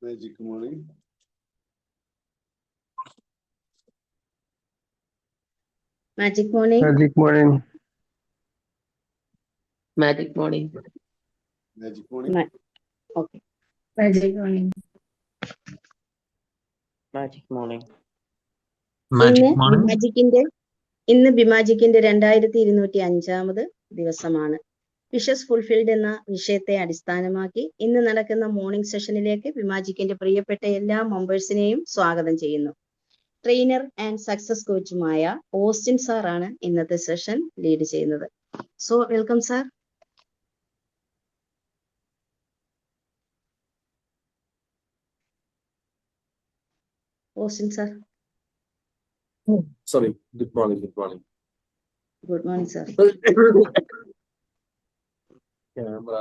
Magic morning. Magic morning. Magic morning. Magic morning. Magic morning. Okay. Magic morning. Magic morning. ഇന്ന് ബിമാജിക്കിന്റെ 2205 ദിവസമാണ്. Wishes fulfilled എന്ന വിഷയത്തെ അടിസ്ഥാനമാക്കി ഇന്ന് നടക്കുന്ന മോർണിംഗ് സെഷനിലേക്ക് ബിമാജിക്കിന്റെ പ്രിയപ്പെട്ട എല്ലാ മെമ്പേഴ്സിനെയും സ്വാഗതം ചെയ്യുന്നു. ട്രെയിനർ ആൻഡ് സക്സസ് കോച്ചുമായ ഓസ്റ്റിൻ സാറാണ് ഇന്നത്തെ സെഷൻ ലീഡ് ചെയ്യുന്നത്. So welcome sir. Austin sir. Sorry. Good morning. Good morning. Good morning sir. Camera.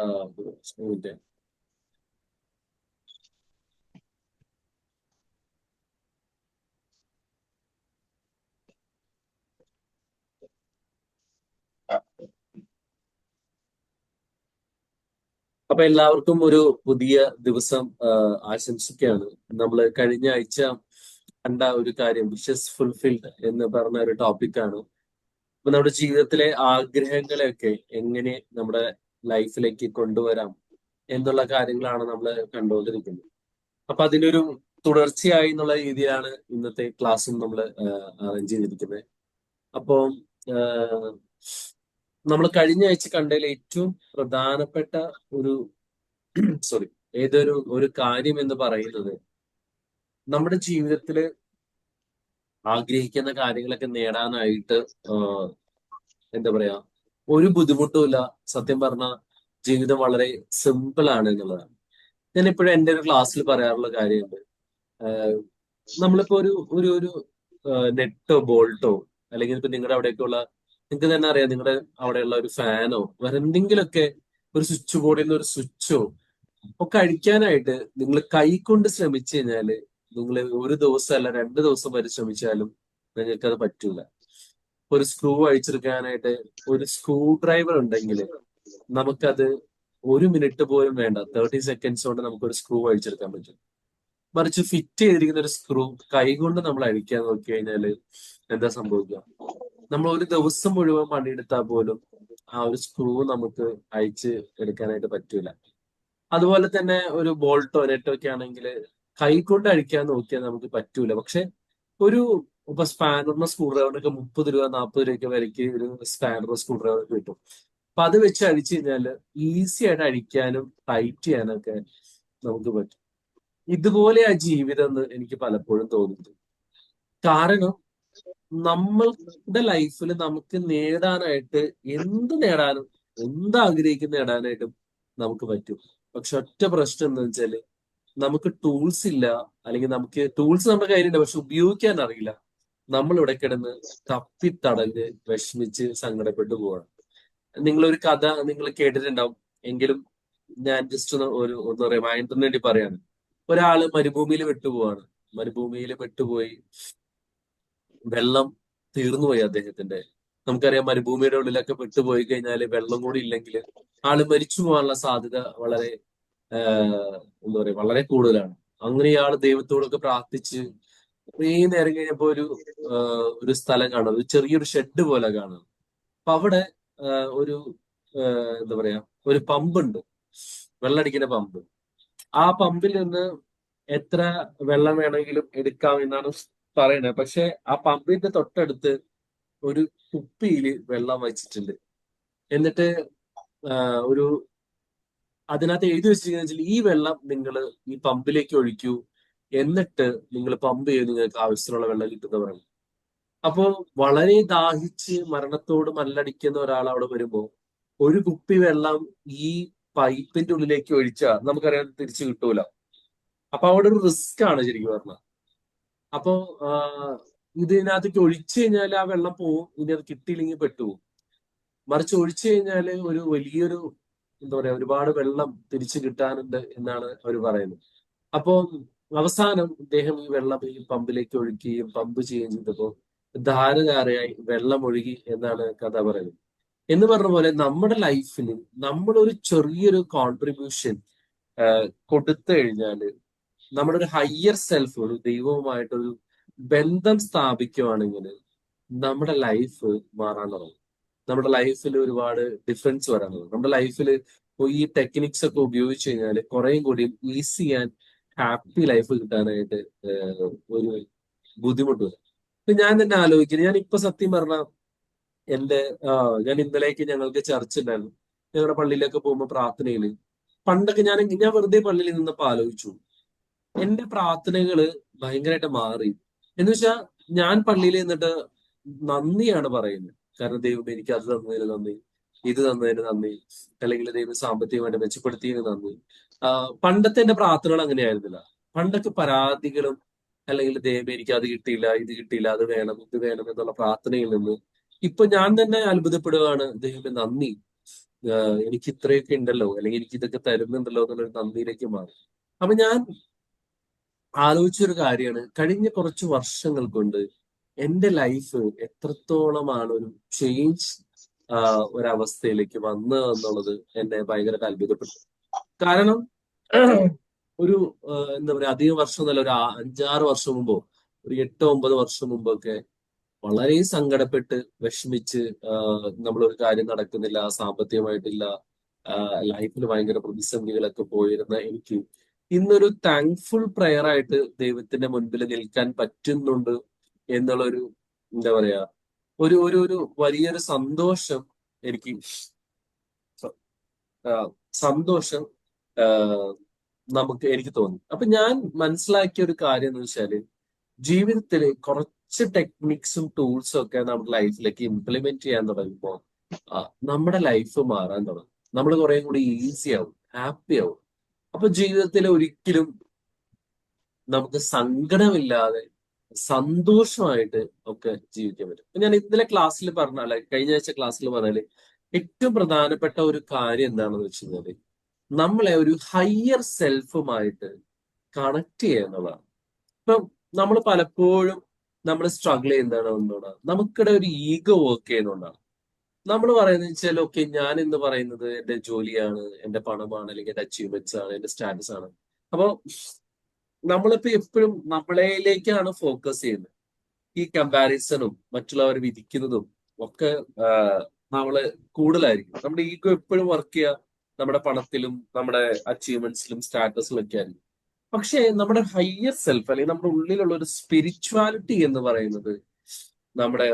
അപ്പൊ എല്ലാവർക്കും ഒരു പുതിയ ദിവസം ആശംസിക്കുകയാണ്. നമ്മൾ കഴിഞ്ഞ ആഴ്ച കണ്ട ഒരു കാര്യം വിഷസ് ഫുൾഫിൽഡ് എന്ന് പറഞ്ഞ ഒരു ടോപ്പിക്കാണ്. അപ്പൊ നമ്മുടെ ജീവിതത്തിലെ ആഗ്രഹങ്ങളെയൊക്കെ എങ്ങനെ നമ്മുടെ ലൈഫിലേക്ക് കൊണ്ടുവരാം എന്നുള്ള കാര്യങ്ങളാണ് നമ്മൾ കണ്ടുകൊണ്ടിരിക്കുന്നത്. അപ്പൊ അതിനൊരു തുടർച്ചയായി എന്നുള്ള രീതിയിലാണ് ഇന്നത്തെ ക്ലാസ്സും നമ്മൾ അറേഞ്ച് ചെയ്തിരിക്കുന്നത്. അപ്പോൾ നമ്മൾ കഴിഞ്ഞ ആഴ്ച കണ്ടതിൽ ഏറ്റവും പ്രധാനപ്പെട്ട ഒരു കാര്യം എന്ന് പറയുന്നത് നമ്മുടെ ജീവിതത്തില് ആഗ്രഹിക്കുന്ന കാര്യങ്ങളൊക്കെ നേടാനായിട്ട് എന്താ പറയാ ഒരു ബുദ്ധിമുട്ടുമില്ല. സത്യം പറഞ്ഞ ജീവിതം വളരെ സിമ്പിൾ ആണ് എന്നുള്ളതാണ്. ഞാൻ ഇപ്പോഴും എൻ്റെ ഒരു ക്ലാസ്സിൽ പറയാറുള്ള കാര്യമുണ്ട്. നമ്മളിപ്പോ ഒരു നെട്ടോ ബോൾട്ടോ അല്ലെങ്കിൽ ഇപ്പൊ നിങ്ങളുടെ അവിടെയൊക്കെയുള്ള നിങ്ങൾക്ക് തന്നെ അറിയാം, നിങ്ങളുടെ അവിടെയുള്ള ഒരു ഫാനോ വേറെ എന്തെങ്കിലുമൊക്കെ ഒരു സ്വിച്ച് ബോർഡിൽ നിന്ന് ഒരു സ്വിച്ചോ ഒക്കെ അഴിക്കാനായിട്ട് നിങ്ങൾ കൈകൊണ്ട് ശ്രമിച്ചു കഴിഞ്ഞാല് നിങ്ങൾ ഒരു ദിവസം അല്ല 2 ദിവസം വരെ ശ്രമിച്ചാലും നിങ്ങൾക്കത് പറ്റൂല. ഒരു സ്ക്രൂ അഴിച്ചെടുക്കാനായിട്ട് ഒരു സ്ക്രൂ ഡ്രൈവർ ഉണ്ടെങ്കിൽ നമുക്കത് 1 മിനിറ്റ് പോലും വേണ്ട, 30 സെക്കൻഡ്സ് കൊണ്ട് നമുക്കൊരു സ്ക്രൂ അഴിച്ചെടുക്കാൻ പറ്റും. മറിച്ച് ഫിറ്റ് ചെയ്തിരിക്കുന്ന ഒരു സ്ക്രൂ കൈകൊണ്ട് നമ്മൾ അഴിക്കാൻ നോക്കി കഴിഞ്ഞാല് എന്താ സംഭവിക്കുക? നമ്മൾ ഒരു ദിവസം മുഴുവൻ പണിയെടുത്താൽ പോലും ആ ഒരു സ്ക്രൂ നമുക്ക് അഴിച്ച് എടുക്കാനായിട്ട് പറ്റൂല. അതുപോലെ തന്നെ ഒരു ബോൾട്ടോ നെറ്റോ ഒക്കെ ആണെങ്കിൽ കൈകൊണ്ട് അഴിക്കാൻ നോക്കിയാൽ നമുക്ക് പറ്റൂല. പക്ഷെ ഇപ്പൊ സ്പാനറിന്റെ സ്ക്രൂ ഡ്രൈവറിനൊക്കെ 30 രൂപ 40 രൂപയ്ക്ക് വരയ്ക്ക് ഒരു സ്പാനർ സ്ക്രൂ ഡ്രൈവർ കിട്ടും. അപ്പൊ അത് വെച്ച് അഴിച്ചു കഴിഞ്ഞാല് ഈസി ആയിട്ട് അഴിക്കാനും ടൈറ്റ് ചെയ്യാനും ഒക്കെ നമുക്ക് പറ്റും. ഇതുപോലെ ആ ജീവിതം എന്ന് എനിക്ക് പലപ്പോഴും തോന്നുന്നു. കാരണം നമ്മളുടെ ലൈഫിൽ നമുക്ക് നേടാനായിട്ട് എന്താഗ്രഹിക്കുന്ന നേടാനായിട്ടും നമുക്ക് പറ്റും. പക്ഷെ ഒറ്റ പ്രശ്നം എന്താ വെച്ചാല് നമുക്ക് ടൂൾസ് ഇല്ല, അല്ലെങ്കിൽ നമുക്ക് ടൂൾസ് നമ്മുടെ കയ്യിലുണ്ട് പക്ഷെ ഉപയോഗിക്കാൻ അറിയില്ല. നമ്മൾ ഇവിടെ കിടന്ന് തപ്പിത്തടഞ്ഞ് വിഷമിച്ച് സങ്കടപ്പെട്ടു പോവാണ്. നിങ്ങളൊരു കഥ നിങ്ങൾ കേട്ടിട്ടുണ്ടാവും, എങ്കിലും ഞാൻ ജസ്റ്റ് ഒന്ന് റിമൈൻഡറിന് വേണ്ടി പറയാണ്. ഒരാള് മരുഭൂമിയിൽ പെട്ടുപോവാണ്. മരുഭൂമിയിൽ പെട്ടുപോയി, വെള്ളം തീർന്നുപോയി അദ്ദേഹത്തിന്റെ. നമുക്കറിയാം മരുഭൂമിയുടെ ഉള്ളിലൊക്കെ പെട്ടുപോയി കഴിഞ്ഞാൽ വെള്ളം കൂടി ഇല്ലെങ്കിൽ ആള് മരിച്ചു പോകാനുള്ള സാധ്യത വളരെ വളരെ കൂടുതലാണ്. അങ്ങനെ ഇയാള് ദൈവത്തോടൊക്കെ പ്രാർത്ഥിച്ച് കുറേ നേരം കഴിഞ്ഞപ്പോ ഒരു സ്ഥലം കാണും, ഒരു ചെറിയൊരു ഷെഡ് പോലെ കാണും. അപ്പൊ അവിടെ ഒരു ഒരു പമ്പുണ്ട്, വെള്ളമടിക്കുന്ന പമ്പ്. ആ പമ്പിൽ നിന്ന് എത്ര വെള്ളം വേണമെങ്കിലും എടുക്കാം എന്നാണ് പറയുന്നത്. പക്ഷെ ആ പമ്പിന്റെ തൊട്ടടുത്ത് ഒരു കുപ്പിയില് വെള്ളം വെച്ചിട്ടുണ്ട്. എന്നിട്ട് അതിനകത്ത് എഴുതി വെച്ചിരിക്കുന്ന ഈ വെള്ളം നിങ്ങൾ ഈ പമ്പിലേക്ക് ഒഴിക്കൂ, എന്നിട്ട് നിങ്ങൾ പമ്പ് ചെയ്ത് നിങ്ങൾക്ക് ആവശ്യത്തിനുള്ള വെള്ളം കിട്ടുന്ന പറയും. അപ്പോ വളരെ ദാഹിച്ച് മരണത്തോട് മല്ലടിക്കുന്ന ഒരാൾ അവിടെ വരുമ്പോ ഒരു കുപ്പി വെള്ളം ഈ പൈപ്പിന്റെ ഉള്ളിലേക്ക് ഒഴിച്ചാൽ നമുക്കറിയാം തിരിച്ചു കിട്ടൂല. അപ്പൊ അവിടെ ഒരു റിസ്ക് ആണ് ശരിക്കും പറഞ്ഞാൽ. അപ്പോ ഇതിനകത്തേക്ക് ഒഴിച്ചു കഴിഞ്ഞാൽ ആ വെള്ളം പോവും, ഇനി അത് കിട്ടിയില്ലെങ്കിൽ പെട്ടുപോകും. മറിച്ച് ഒഴിച്ചു കഴിഞ്ഞാല് ഒരു വലിയൊരു ഒരുപാട് വെള്ളം തിരിച്ചു കിട്ടാനുണ്ട് എന്നാണ് അവർ പറയുന്നത്. അപ്പോ അവസാനം ഇദ്ദേഹം ഈ വെള്ളം ഈ പമ്പിലേക്ക് ഒഴുക്കുകയും പമ്പ് ചെയ്യുകയും ചെയ്തപ്പോ ധാരധാരയായി വെള്ളം ഒഴുകി എന്നാണ് കഥ പറയുന്നത്. എന്ന് പറഞ്ഞ പോലെ നമ്മുടെ ലൈഫിൽ നമ്മളൊരു ചെറിയൊരു കോൺട്രിബ്യൂഷൻ കൊടുത്തു കഴിഞ്ഞാല് നമ്മുടെ ഒരു ഹയർ സെൽഫ്, ഒരു ദൈവവുമായിട്ടൊരു ബന്ധം സ്ഥാപിക്കുവാണെങ്കിൽ നമ്മുടെ ലൈഫ് മാറാൻ തുടങ്ങും. നമ്മുടെ ലൈഫിൽ ഒരുപാട് ഡിഫറൻസ് വരാൻ തുടങ്ങും. നമ്മുടെ ലൈഫിൽ ഈ ടെക്നിക്സ് ഒക്കെ ഉപയോഗിച്ച് കഴിഞ്ഞാൽ കുറേയും കൂടി ഈസി ആൻഡ് ഹാപ്പി ലൈഫ് കിട്ടാനായിട്ട് ഒരു ബുദ്ധിമുട്ട് വരും. ഇപ്പൊ ഞാൻ തന്നെ ആലോചിക്കുന്നത്, ഞാൻ ഇപ്പൊ സത്യം പറഞ്ഞ എന്റെ ഞാൻ ഇന്നലേക്ക് ഞങ്ങൾക്ക് ചർച്ച ഉണ്ടായിരുന്നു. ഞങ്ങളുടെ പള്ളിയിലൊക്കെ പോകുമ്പോൾ പ്രാർത്ഥനയില് പണ്ടൊക്കെ ഞാൻ വെറുതെ പള്ളിയിൽ നിന്നപ്പോ ആലോചിച്ചു, എന്റെ പ്രാർത്ഥനകള് ഭയങ്കരമായിട്ട് മാറി. എന്ന് വെച്ചാൽ ഞാൻ പള്ളിയിൽ നിന്നിട്ട് നന്ദിയാണ് പറയുന്നത്. കാരണം ദൈവം എനിക്ക് അത് തന്നതിന് നന്ദി, ഇത് തന്നതിന് നന്ദി, അല്ലെങ്കിൽ ദൈവം സാമ്പത്തികമായിട്ട് മെച്ചപ്പെടുത്തിയതിന് നന്ദി. പണ്ടത്തെ എന്റെ പ്രാർത്ഥനകൾ അങ്ങനെയായിരുന്നില്ല. പണ്ടൊക്കെ പരാതികളും, അല്ലെങ്കിൽ ദൈവം എനിക്ക് അത് കിട്ടിയില്ല, ഇത് കിട്ടിയില്ല, അത് വേണം, ഇത് വേണം എന്നുള്ള പ്രാർത്ഥനയിൽ നിന്ന് ഇപ്പൊ ഞാൻ തന്നെ അത്ഭുതപ്പെടുകയാണ്. ദൈവമേ നന്ദി, എനിക്ക് ഇത്രയൊക്കെ ഉണ്ടല്ലോ, അല്ലെങ്കിൽ എനിക്ക് ഇതൊക്കെ തരുന്നുണ്ടല്ലോ എന്നുള്ളൊരു നന്ദിയിലേക്ക് മാറി. അപ്പൊ ഞാൻ ആലോചിച്ചൊരു കാര്യമാണ്, കഴിഞ്ഞ കുറച്ച് വർഷങ്ങൾ കൊണ്ട് എന്റെ ലൈഫ് എത്രത്തോളമാണ് ഒരു ചേഞ്ച് ഒരവസ്ഥയിലേക്ക് വന്നത് എന്നുള്ളത് എന്നെ ഭയങ്കരമായിട്ട് അത്ഭുതപ്പെട്ടു. കാരണം ഒരു എന്താ പറയാ, അധികം വർഷം എന്നല്ല, ഒരു 5-6 വർഷം മുമ്പോ, ഒരു 8-9 വർഷം മുമ്പൊക്കെ വളരെ സങ്കടപ്പെട്ട് വിഷമിച്ച് നമ്മളൊരു കാര്യം നടക്കുന്നില്ല, സാമ്പത്തികമായിട്ടില്ല, ലൈഫിൽ ഭയങ്കര പ്രതിസന്ധികളൊക്കെ പോയിരുന്ന എനിക്ക് ഇന്നൊരു താങ്ക്ഫുൾ പ്രയർ ആയിട്ട് ദൈവത്തിന്റെ മുൻപിൽ നിൽക്കാൻ പറ്റുന്നുണ്ട് എന്നുള്ളൊരു, എന്താ പറയാ, ഒരു ഒരു ഒരു വലിയൊരു സന്തോഷം എനിക്ക്, സന്തോഷം എനിക്ക് തോന്നി. അപ്പൊ ഞാൻ മനസ്സിലാക്കിയ ഒരു കാര്യം എന്ന് വെച്ചാല്, ജീവിതത്തിൽ കുറച്ച് ടെക്നിക്സും ടൂൾസും ഒക്കെ നമ്മുടെ ലൈഫിലേക്ക് ഇംപ്ലിമെന്റ് ചെയ്യാൻ തുടങ്ങുമ്പോൾ നമ്മുടെ ലൈഫ് മാറാൻ തുടങ്ങും. നമ്മൾ കുറെ കൂടി ഈസി ആവും, ഹാപ്പി ആവും. അപ്പൊ ജീവിതത്തിൽ ഒരിക്കലും നമുക്ക് സങ്കടമില്ലാതെ സന്തോഷമായിട്ട് ഒക്കെ ജീവിക്കാൻ പറ്റും. ഞാൻ ഇന്നലെ ക്ലാസ്സിൽ പറഞ്ഞാല്, കഴിഞ്ഞ ആഴ്ച ക്ലാസ്സിൽ പറഞ്ഞാല്, ഏറ്റവും പ്രധാനപ്പെട്ട ഒരു കാര്യം എന്താണെന്ന് വെച്ച് കഴിഞ്ഞാല്, നമ്മളെ ഒരു ഹയർ സെൽഫുമായിട്ട് കണക്ട് ചെയ്യുക എന്നുള്ളതാണ്. ഇപ്പം നമ്മൾ പലപ്പോഴും നമ്മൾ സ്ട്രഗിൾ ചെയ്യുന്നതാണ് എന്തുകൊണ്ടാണ്, നമുക്കിടെ ഒരു ഈഗോ വർക്ക് ചെയ്യുന്നതുകൊണ്ടാണ്. നമ്മൾ പറയുന്നത് വെച്ചാൽ, ഓക്കെ, ഞാൻ എന്ന് പറയുന്നത് എന്റെ ജോലിയാണ്, എന്റെ പണമാണ്, അല്ലെങ്കിൽ എന്റെ അച്ചീവ്മെന്റ്സ് ആണ്, എന്റെ സ്റ്റാറ്റസ് ആണ്. അപ്പൊ നമ്മളിപ്പോ എപ്പോഴും നമ്മളേലേക്കാണ് ഫോക്കസ് ചെയ്യുന്നത്. ഈ കമ്പാരിസണും മറ്റുള്ളവർ വിധിക്കുന്നതും ഒക്കെ നമ്മള് കൂടുതലായിരിക്കും. നമ്മുടെ ഈഗോ എപ്പോഴും വർക്ക് ചെയ്യുക നമ്മുടെ പണത്തിലും നമ്മുടെ അച്ചീവ്മെന്റ്സിലും സ്റ്റാറ്റസിലും ഒക്കെ ആയിരിക്കും. പക്ഷേ നമ്മുടെ ഹയർ സെൽഫ്, അല്ലെങ്കിൽ നമ്മുടെ ഉള്ളിലുള്ള ഒരു സ്പിരിച്വാലിറ്റി എന്ന് പറയുന്നത്, നമ്മുടെ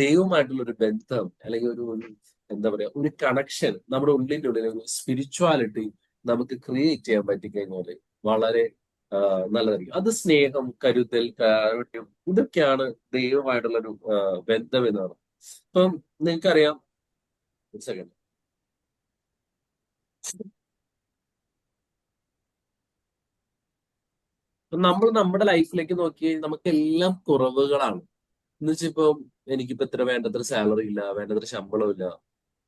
ദൈവമായിട്ടുള്ള ഒരു ബന്ധം, അല്ലെങ്കിൽ ഒരു എന്താ പറയാ, ഒരു കണക്ഷൻ, നമ്മുടെ ഉള്ളിന്റെ ഉള്ളിൽ ഒരു സ്പിരിച്വാലിറ്റി നമുക്ക് ക്രിയേറ്റ് ചെയ്യാൻ പറ്റിക്കഴിഞ്ഞാല് വളരെ നല്ലതായിരിക്കും. അത് സ്നേഹം, കരുതൽ, കാരുണ്യം, ഇതൊക്കെയാണ് ദൈവമായിട്ടുള്ള ഒരു ബന്ധം എന്ന് പറയുന്നത്. ഇപ്പം നിങ്ങൾക്കറിയാം, ഒരു സെക്കൻഡ്, നമ്മൾ നമ്മുടെ ലൈഫിലേക്ക് നോക്കി നമുക്ക് എല്ലാം കുറവുകളാണ്. എന്ന് വെച്ചാൽ ഇപ്പം എനിക്കിപ്പോ വേണ്ടത്ര സാലറി ഇല്ല, വേണ്ടത്ര ശമ്പളം ഇല്ല,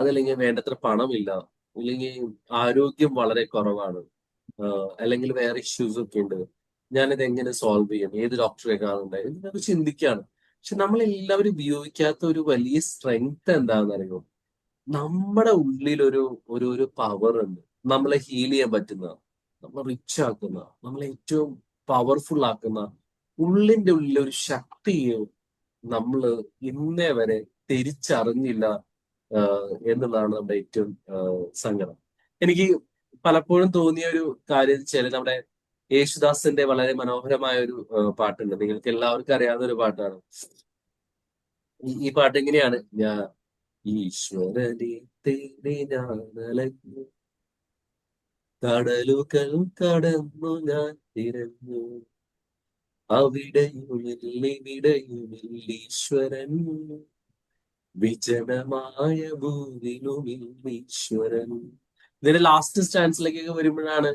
അതല്ലെങ്കിൽ വേണ്ടത്ര പണമില്ല, അല്ലെങ്കിൽ ആരോഗ്യം വളരെ കുറവാണ്, അല്ലെങ്കിൽ വേറെ ഇഷ്യൂസ് ഒക്കെ ഉണ്ട്. ഞാനിത് എങ്ങനെ സോൾവ് ചെയ്യും, ഏത് ഡോക്ടറെ കാണണ്ടേ, എന്നൊക്കെ ചിന്തിക്കുകയാണ്. പക്ഷെ നമ്മളെല്ലാവരും ഉപയോഗിക്കാത്ത ഒരു വലിയ സ്ട്രെങ്ത് എന്താണെന്ന് അറിയുമോ? നമ്മുടെ ഉള്ളിൽ ഒരു ഒരു ഒരു പവർ ഉണ്ട്, നമ്മളെ ഹീൽ ചെയ്യാൻ പറ്റുന്ന, നമ്മളെ റിച്ച് ആക്കുന്ന, നമ്മളെ ഏറ്റവും പവർഫുൾ ആക്കുന്ന ഉള്ളിന്റെ ഉള്ളിൽ ഒരു ശക്തിയെ നമ്മള് ഇന്നേ വരെ തിരിച്ചറിഞ്ഞില്ല എന്നുള്ളതാണ് നമ്മുടെ ഏറ്റവും സങ്കടം. എനിക്ക് പലപ്പോഴും തോന്നിയ ഒരു കാര്യം വെച്ചാൽ, നമ്മുടെ യേശുദാസിന്റെ വളരെ മനോഹരമായ ഒരു പാട്ടുണ്ട്, നിങ്ങൾക്ക് എല്ലാവർക്കും അറിയാവുന്ന ഒരു പാട്ടാണ്. ഈ പാട്ട് എങ്ങനെയാണ്, ഞാൻ ഈശ്വരനെ തേടി ഞാൻ അലഞ്ഞു, കടലുകൾ കടന്നു ഞാൻ തിരഞ്ഞു, അവിടെയുമില്ലിവിടെയുമില്ല ഈശ്വരൻ, വിജനമായ ഭൂവിലുമില്ലീശ്വരൻ. ഇതിന്റെ ലാസ്റ്റ് സ്റ്റാൻസിലേക്കൊക്കെ വരുമ്പോഴാണ്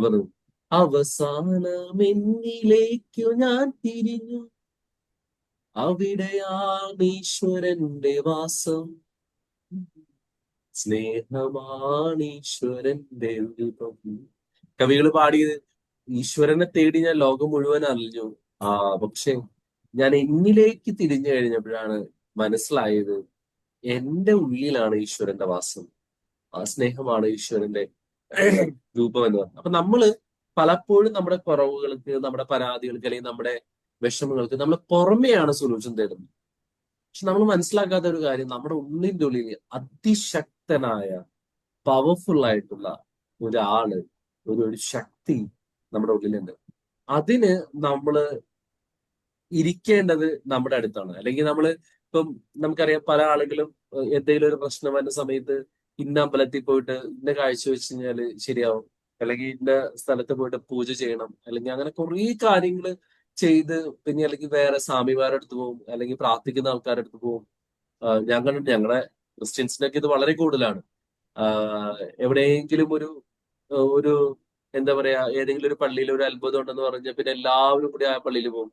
പറഞ്ഞത്, അവസാനം എന്നിലേക്കു ഞാൻ തിരിഞ്ഞു, അവിടെയാണ് ഈശ്വരന്റെ വാസം, സ്നേഹമാണ് ഈശ്വരന്റെ രൂപം. കവികൾ പാടിയത്, ഈശ്വരനെ തേടി ഞാൻ ലോകം മുഴുവൻ അറിഞ്ഞു, പക്ഷെ ഞാൻ എന്നിലേക്ക് തിരിഞ്ഞു കഴിഞ്ഞപ്പോഴാണ് മനസ്സിലായത്, എന്റെ ഉള്ളിലാണ് ഈശ്വരന്റെ വാസം, ആ സ്നേഹമാണ് ഈശ്വരന്റെ രൂപം എന്ന് പറഞ്ഞത്. അപ്പൊ നമ്മള് പലപ്പോഴും നമ്മുടെ കുറവുകൾക്ക്, നമ്മുടെ പരാതികൾക്ക്, അല്ലെങ്കിൽ നമ്മുടെ വിഷമങ്ങൾക്ക് നമ്മൾ പുറമെയാണ് സൊല്യൂഷൻ തേടുന്നത്. പക്ഷെ നമ്മൾ മനസ്സിലാക്കാത്ത ഒരു കാര്യം, നമ്മുടെ ഉള്ളിന്റെ ഉള്ളിൽ അതിശക്തനായ പവർഫുൾ ആയിട്ടുള്ള ഒരാള്, ഒരു ശക്തി നമ്മുടെ ഉള്ളിലുണ്ട്. അതിന് നമ്മള് ഇരിക്കേണ്ടത് നമ്മുടെ അടുത്താണ്. അല്ലെങ്കിൽ ഇപ്പം നമുക്കറിയാം, പല ആളുകളും എന്തെങ്കിലും ഒരു പ്രശ്നം വരുന്ന സമയത്ത് ഇന്ന അമ്പലത്തിൽ പോയിട്ട് ഇന്ന കാഴ്ച വെച്ച് കഴിഞ്ഞാല് ശരിയാവും, അല്ലെങ്കിൽ ഇന്ന സ്ഥലത്ത് പോയിട്ട് പൂജ ചെയ്യണം, അല്ലെങ്കിൽ അങ്ങനെ കുറേ കാര്യങ്ങൾ ചെയ്ത് പിന്നെ അല്ലെങ്കിൽ വേറെ സ്വാമിമാരുടെ അടുത്ത് പോകും, അല്ലെങ്കിൽ പ്രാർത്ഥിക്കുന്ന ആൾക്കാരുടെ അടുത്ത് പോകും. ഞാൻ കണ്ടിട്ട് ഞങ്ങളുടെ ക്രിസ്ത്യൻസിനൊക്കെ ഇത് വളരെ കൂടുതലാണ്. എവിടെയെങ്കിലും ഒരു എന്താ പറയാ, ഏതെങ്കിലും ഒരു പള്ളിയിൽ ഒരു അത്ഭുതം ഉണ്ടെന്ന് പറഞ്ഞാൽ പിന്നെ എല്ലാവരും കൂടി ആ പള്ളിയിൽ പോകും.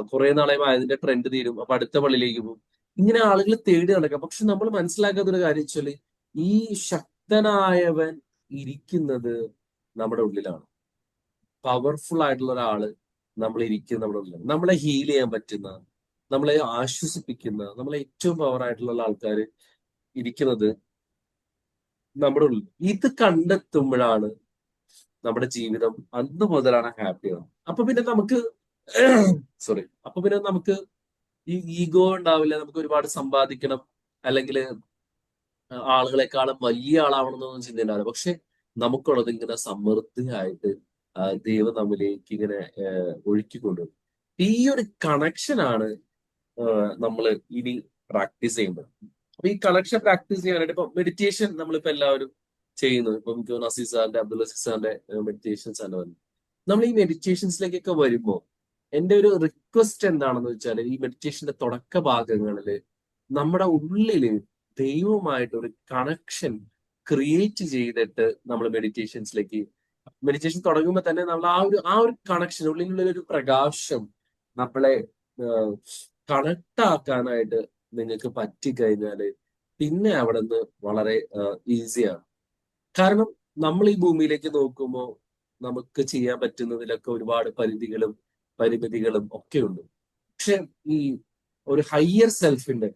കുറെ നാളായി അതിന്റെ ട്രെൻഡ് തീരും, അപ്പൊ അടുത്ത പള്ളിയിലേക്ക് പോകും. ഇങ്ങനെ ആളുകൾ തേടി നടക്കാം. പക്ഷെ നമ്മൾ മനസ്സിലാക്കാത്ത ഒരു കാര്യം വെച്ചാല്, ഈ ശക്തനായവൻ ഇരിക്കുന്നത് നമ്മുടെ ഉള്ളിലാണ്. പവർഫുൾ ആയിട്ടുള്ള ഒരാള് ഇരിക്കുന്നത് നമ്മുടെ ഉള്ളിലാണ്. നമ്മളെ ഹീൽ ചെയ്യാൻ പറ്റുന്ന, നമ്മളെ ആശ്വസിപ്പിക്കുന്ന, നമ്മളെ ഏറ്റവും പവർ ആയിട്ടുള്ള ആൾക്കാർ ഇരിക്കുന്നത് നമ്മുടെ ഉള്ളിൽ. ഇത് കണ്ടെത്തുമ്പോഴാണ് നമ്മുടെ ജീവിതം അന്ന് മുതലാണ് ഹാപ്പിയാണ്. അപ്പൊ പിന്നെ നമുക്ക് ഈ ഈഗോ ഉണ്ടാവില്ല. നമുക്ക് ഒരുപാട് സമ്പാദിക്കണം, അല്ലെങ്കിൽ ആളുകളെക്കാളും വലിയ ആളാവണം എന്നൊന്നും ചിന്തയുണ്ടാവില്ല. പക്ഷെ നമുക്കുള്ളത് ഇങ്ങനെ സമൃദ്ധിയായിട്ട് ദൈവം നമ്മിലേക്ക് ഇങ്ങനെ ഒഴുക്കിക്കൊണ്ടുവരും. ഈ ഒരു കണക്ഷനാണ് നമ്മൾ ഇനി പ്രാക്ടീസ് ചെയ്യുന്നത്. അപ്പൊ ഈ കണക്ഷൻ പ്രാക്ടീസ് ചെയ്യാനായിട്ട് ഇപ്പൊ മെഡിറ്റേഷൻ നമ്മളിപ്പോ എല്ലാവരും ചെയ്യുന്നു. ഇപ്പൊ എനിക്ക് തോന്നുന്നു അസീസ് സാറിന്റെ, അബ്ദുൽ അസീസ് സാറിന്റെ മെഡിറ്റേഷൻസ് ആണ് വരുന്നത്. നമ്മൾ ഈ മെഡിറ്റേഷൻസിലേക്കൊക്കെ വരുമ്പോൾ എന്റെ ഒരു റിക്വസ്റ്റ് എന്താണെന്ന് വെച്ചാൽ, ഈ മെഡിറ്റേഷന്റെ തുടക്ക ഭാഗങ്ങളിൽ നമ്മുടെ ഉള്ളില് ദൈവവുമായിട്ട് ഒരു കണക്ഷൻ ക്രിയേറ്റ് ചെയ്തിട്ട് നമ്മൾ മെഡിറ്റേഷൻ തുടങ്ങുമ്പോൾ തന്നെ നമ്മൾ ആ ഒരു കണക്ഷൻ, ഉള്ളിലുള്ള ഒരു പ്രകാശം നമ്മളെ കണക്ട് ആക്കാനായിട്ട് നിങ്ങൾക്ക് പറ്റിക്കഴിഞ്ഞാല് പിന്നെ അവിടെ നിന്ന് വളരെ ഈസിയാണ്. കാരണം നമ്മൾ ഈ ഭൂമിയിലേക്ക് നോക്കുമ്പോൾ നമുക്ക് ചെയ്യാൻ പറ്റുന്നതിലൊക്കെ ഒരുപാട് പരിമിതികളും ഒക്കെ ഉണ്ട്. പക്ഷെ ഈ ഒരു ഹയർ സെൽഫിന്റെ,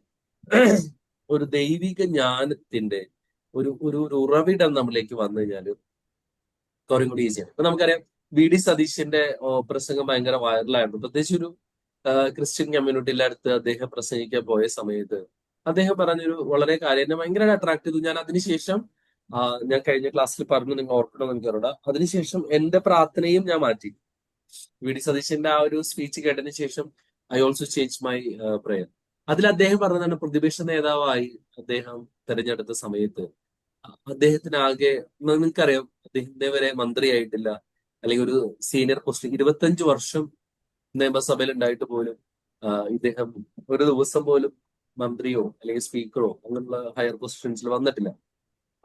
ഒരു ദൈവിക ജ്ഞാനത്തിന്റെ ഒരു ഉറവിടം നമ്മളിലേക്ക് വന്നു കഴിഞ്ഞാൽ കുറെ കൂടി ഈസിയാണ്. ഇപ്പൊ നമുക്കറിയാം, VD സതീശന്റെ പ്രസംഗം ഭയങ്കര വൈറലായിരുന്നു. പ്രത്യേകിച്ച് ഒരു ക്രിസ്ത്യൻ കമ്മ്യൂണിറ്റിയുടെ അടുത്ത് അദ്ദേഹം പ്രസംഗിക്കാൻ പോയ സമയത്ത് അദ്ദേഹം പറഞ്ഞൊരു വളരെ കാര്യം എന്നെ ഭയങ്കരമായിട്ട് അട്രാക്ട് ചെയ്തു. ഞാൻ അതിനുശേഷം ഞാൻ കഴിഞ്ഞ ക്ലാസ്സിൽ പറഞ്ഞു, നിങ്ങൾ ഓർക്കണമെന്ന് എനിക്കറിയാം. അതിനുശേഷം എന്റെ പ്രാർത്ഥനയും ഞാൻ മാറ്റി. VD സതീശന്റെ ആ ഒരു സ്പീച്ച് കേട്ടതിന് ശേഷം I also change my prayer. അതിൽ അദ്ദേഹം പറഞ്ഞതാണ്, പ്രതിപക്ഷ നേതാവായി അദ്ദേഹം തെരഞ്ഞെടുത്ത സമയത്ത് അദ്ദേഹത്തിനാകെ, നിങ്ങൾക്കറിയാം, അദ്ദേഹത്തിന്റെ വരെ മന്ത്രിയായിട്ടില്ല, അല്ലെങ്കിൽ ഒരു സീനിയർ പോസ്റ്റ് 25 വർഷം നിയമസഭയിൽ ഉണ്ടായിട്ട് പോലും ഇദ്ദേഹം ഒരു ദിവസം പോലും മന്ത്രിയോ അല്ലെങ്കിൽ സ്പീക്കറോ അങ്ങനെയുള്ള ഹയർ പൊസിഷൻസിൽ വന്നിട്ടില്ല.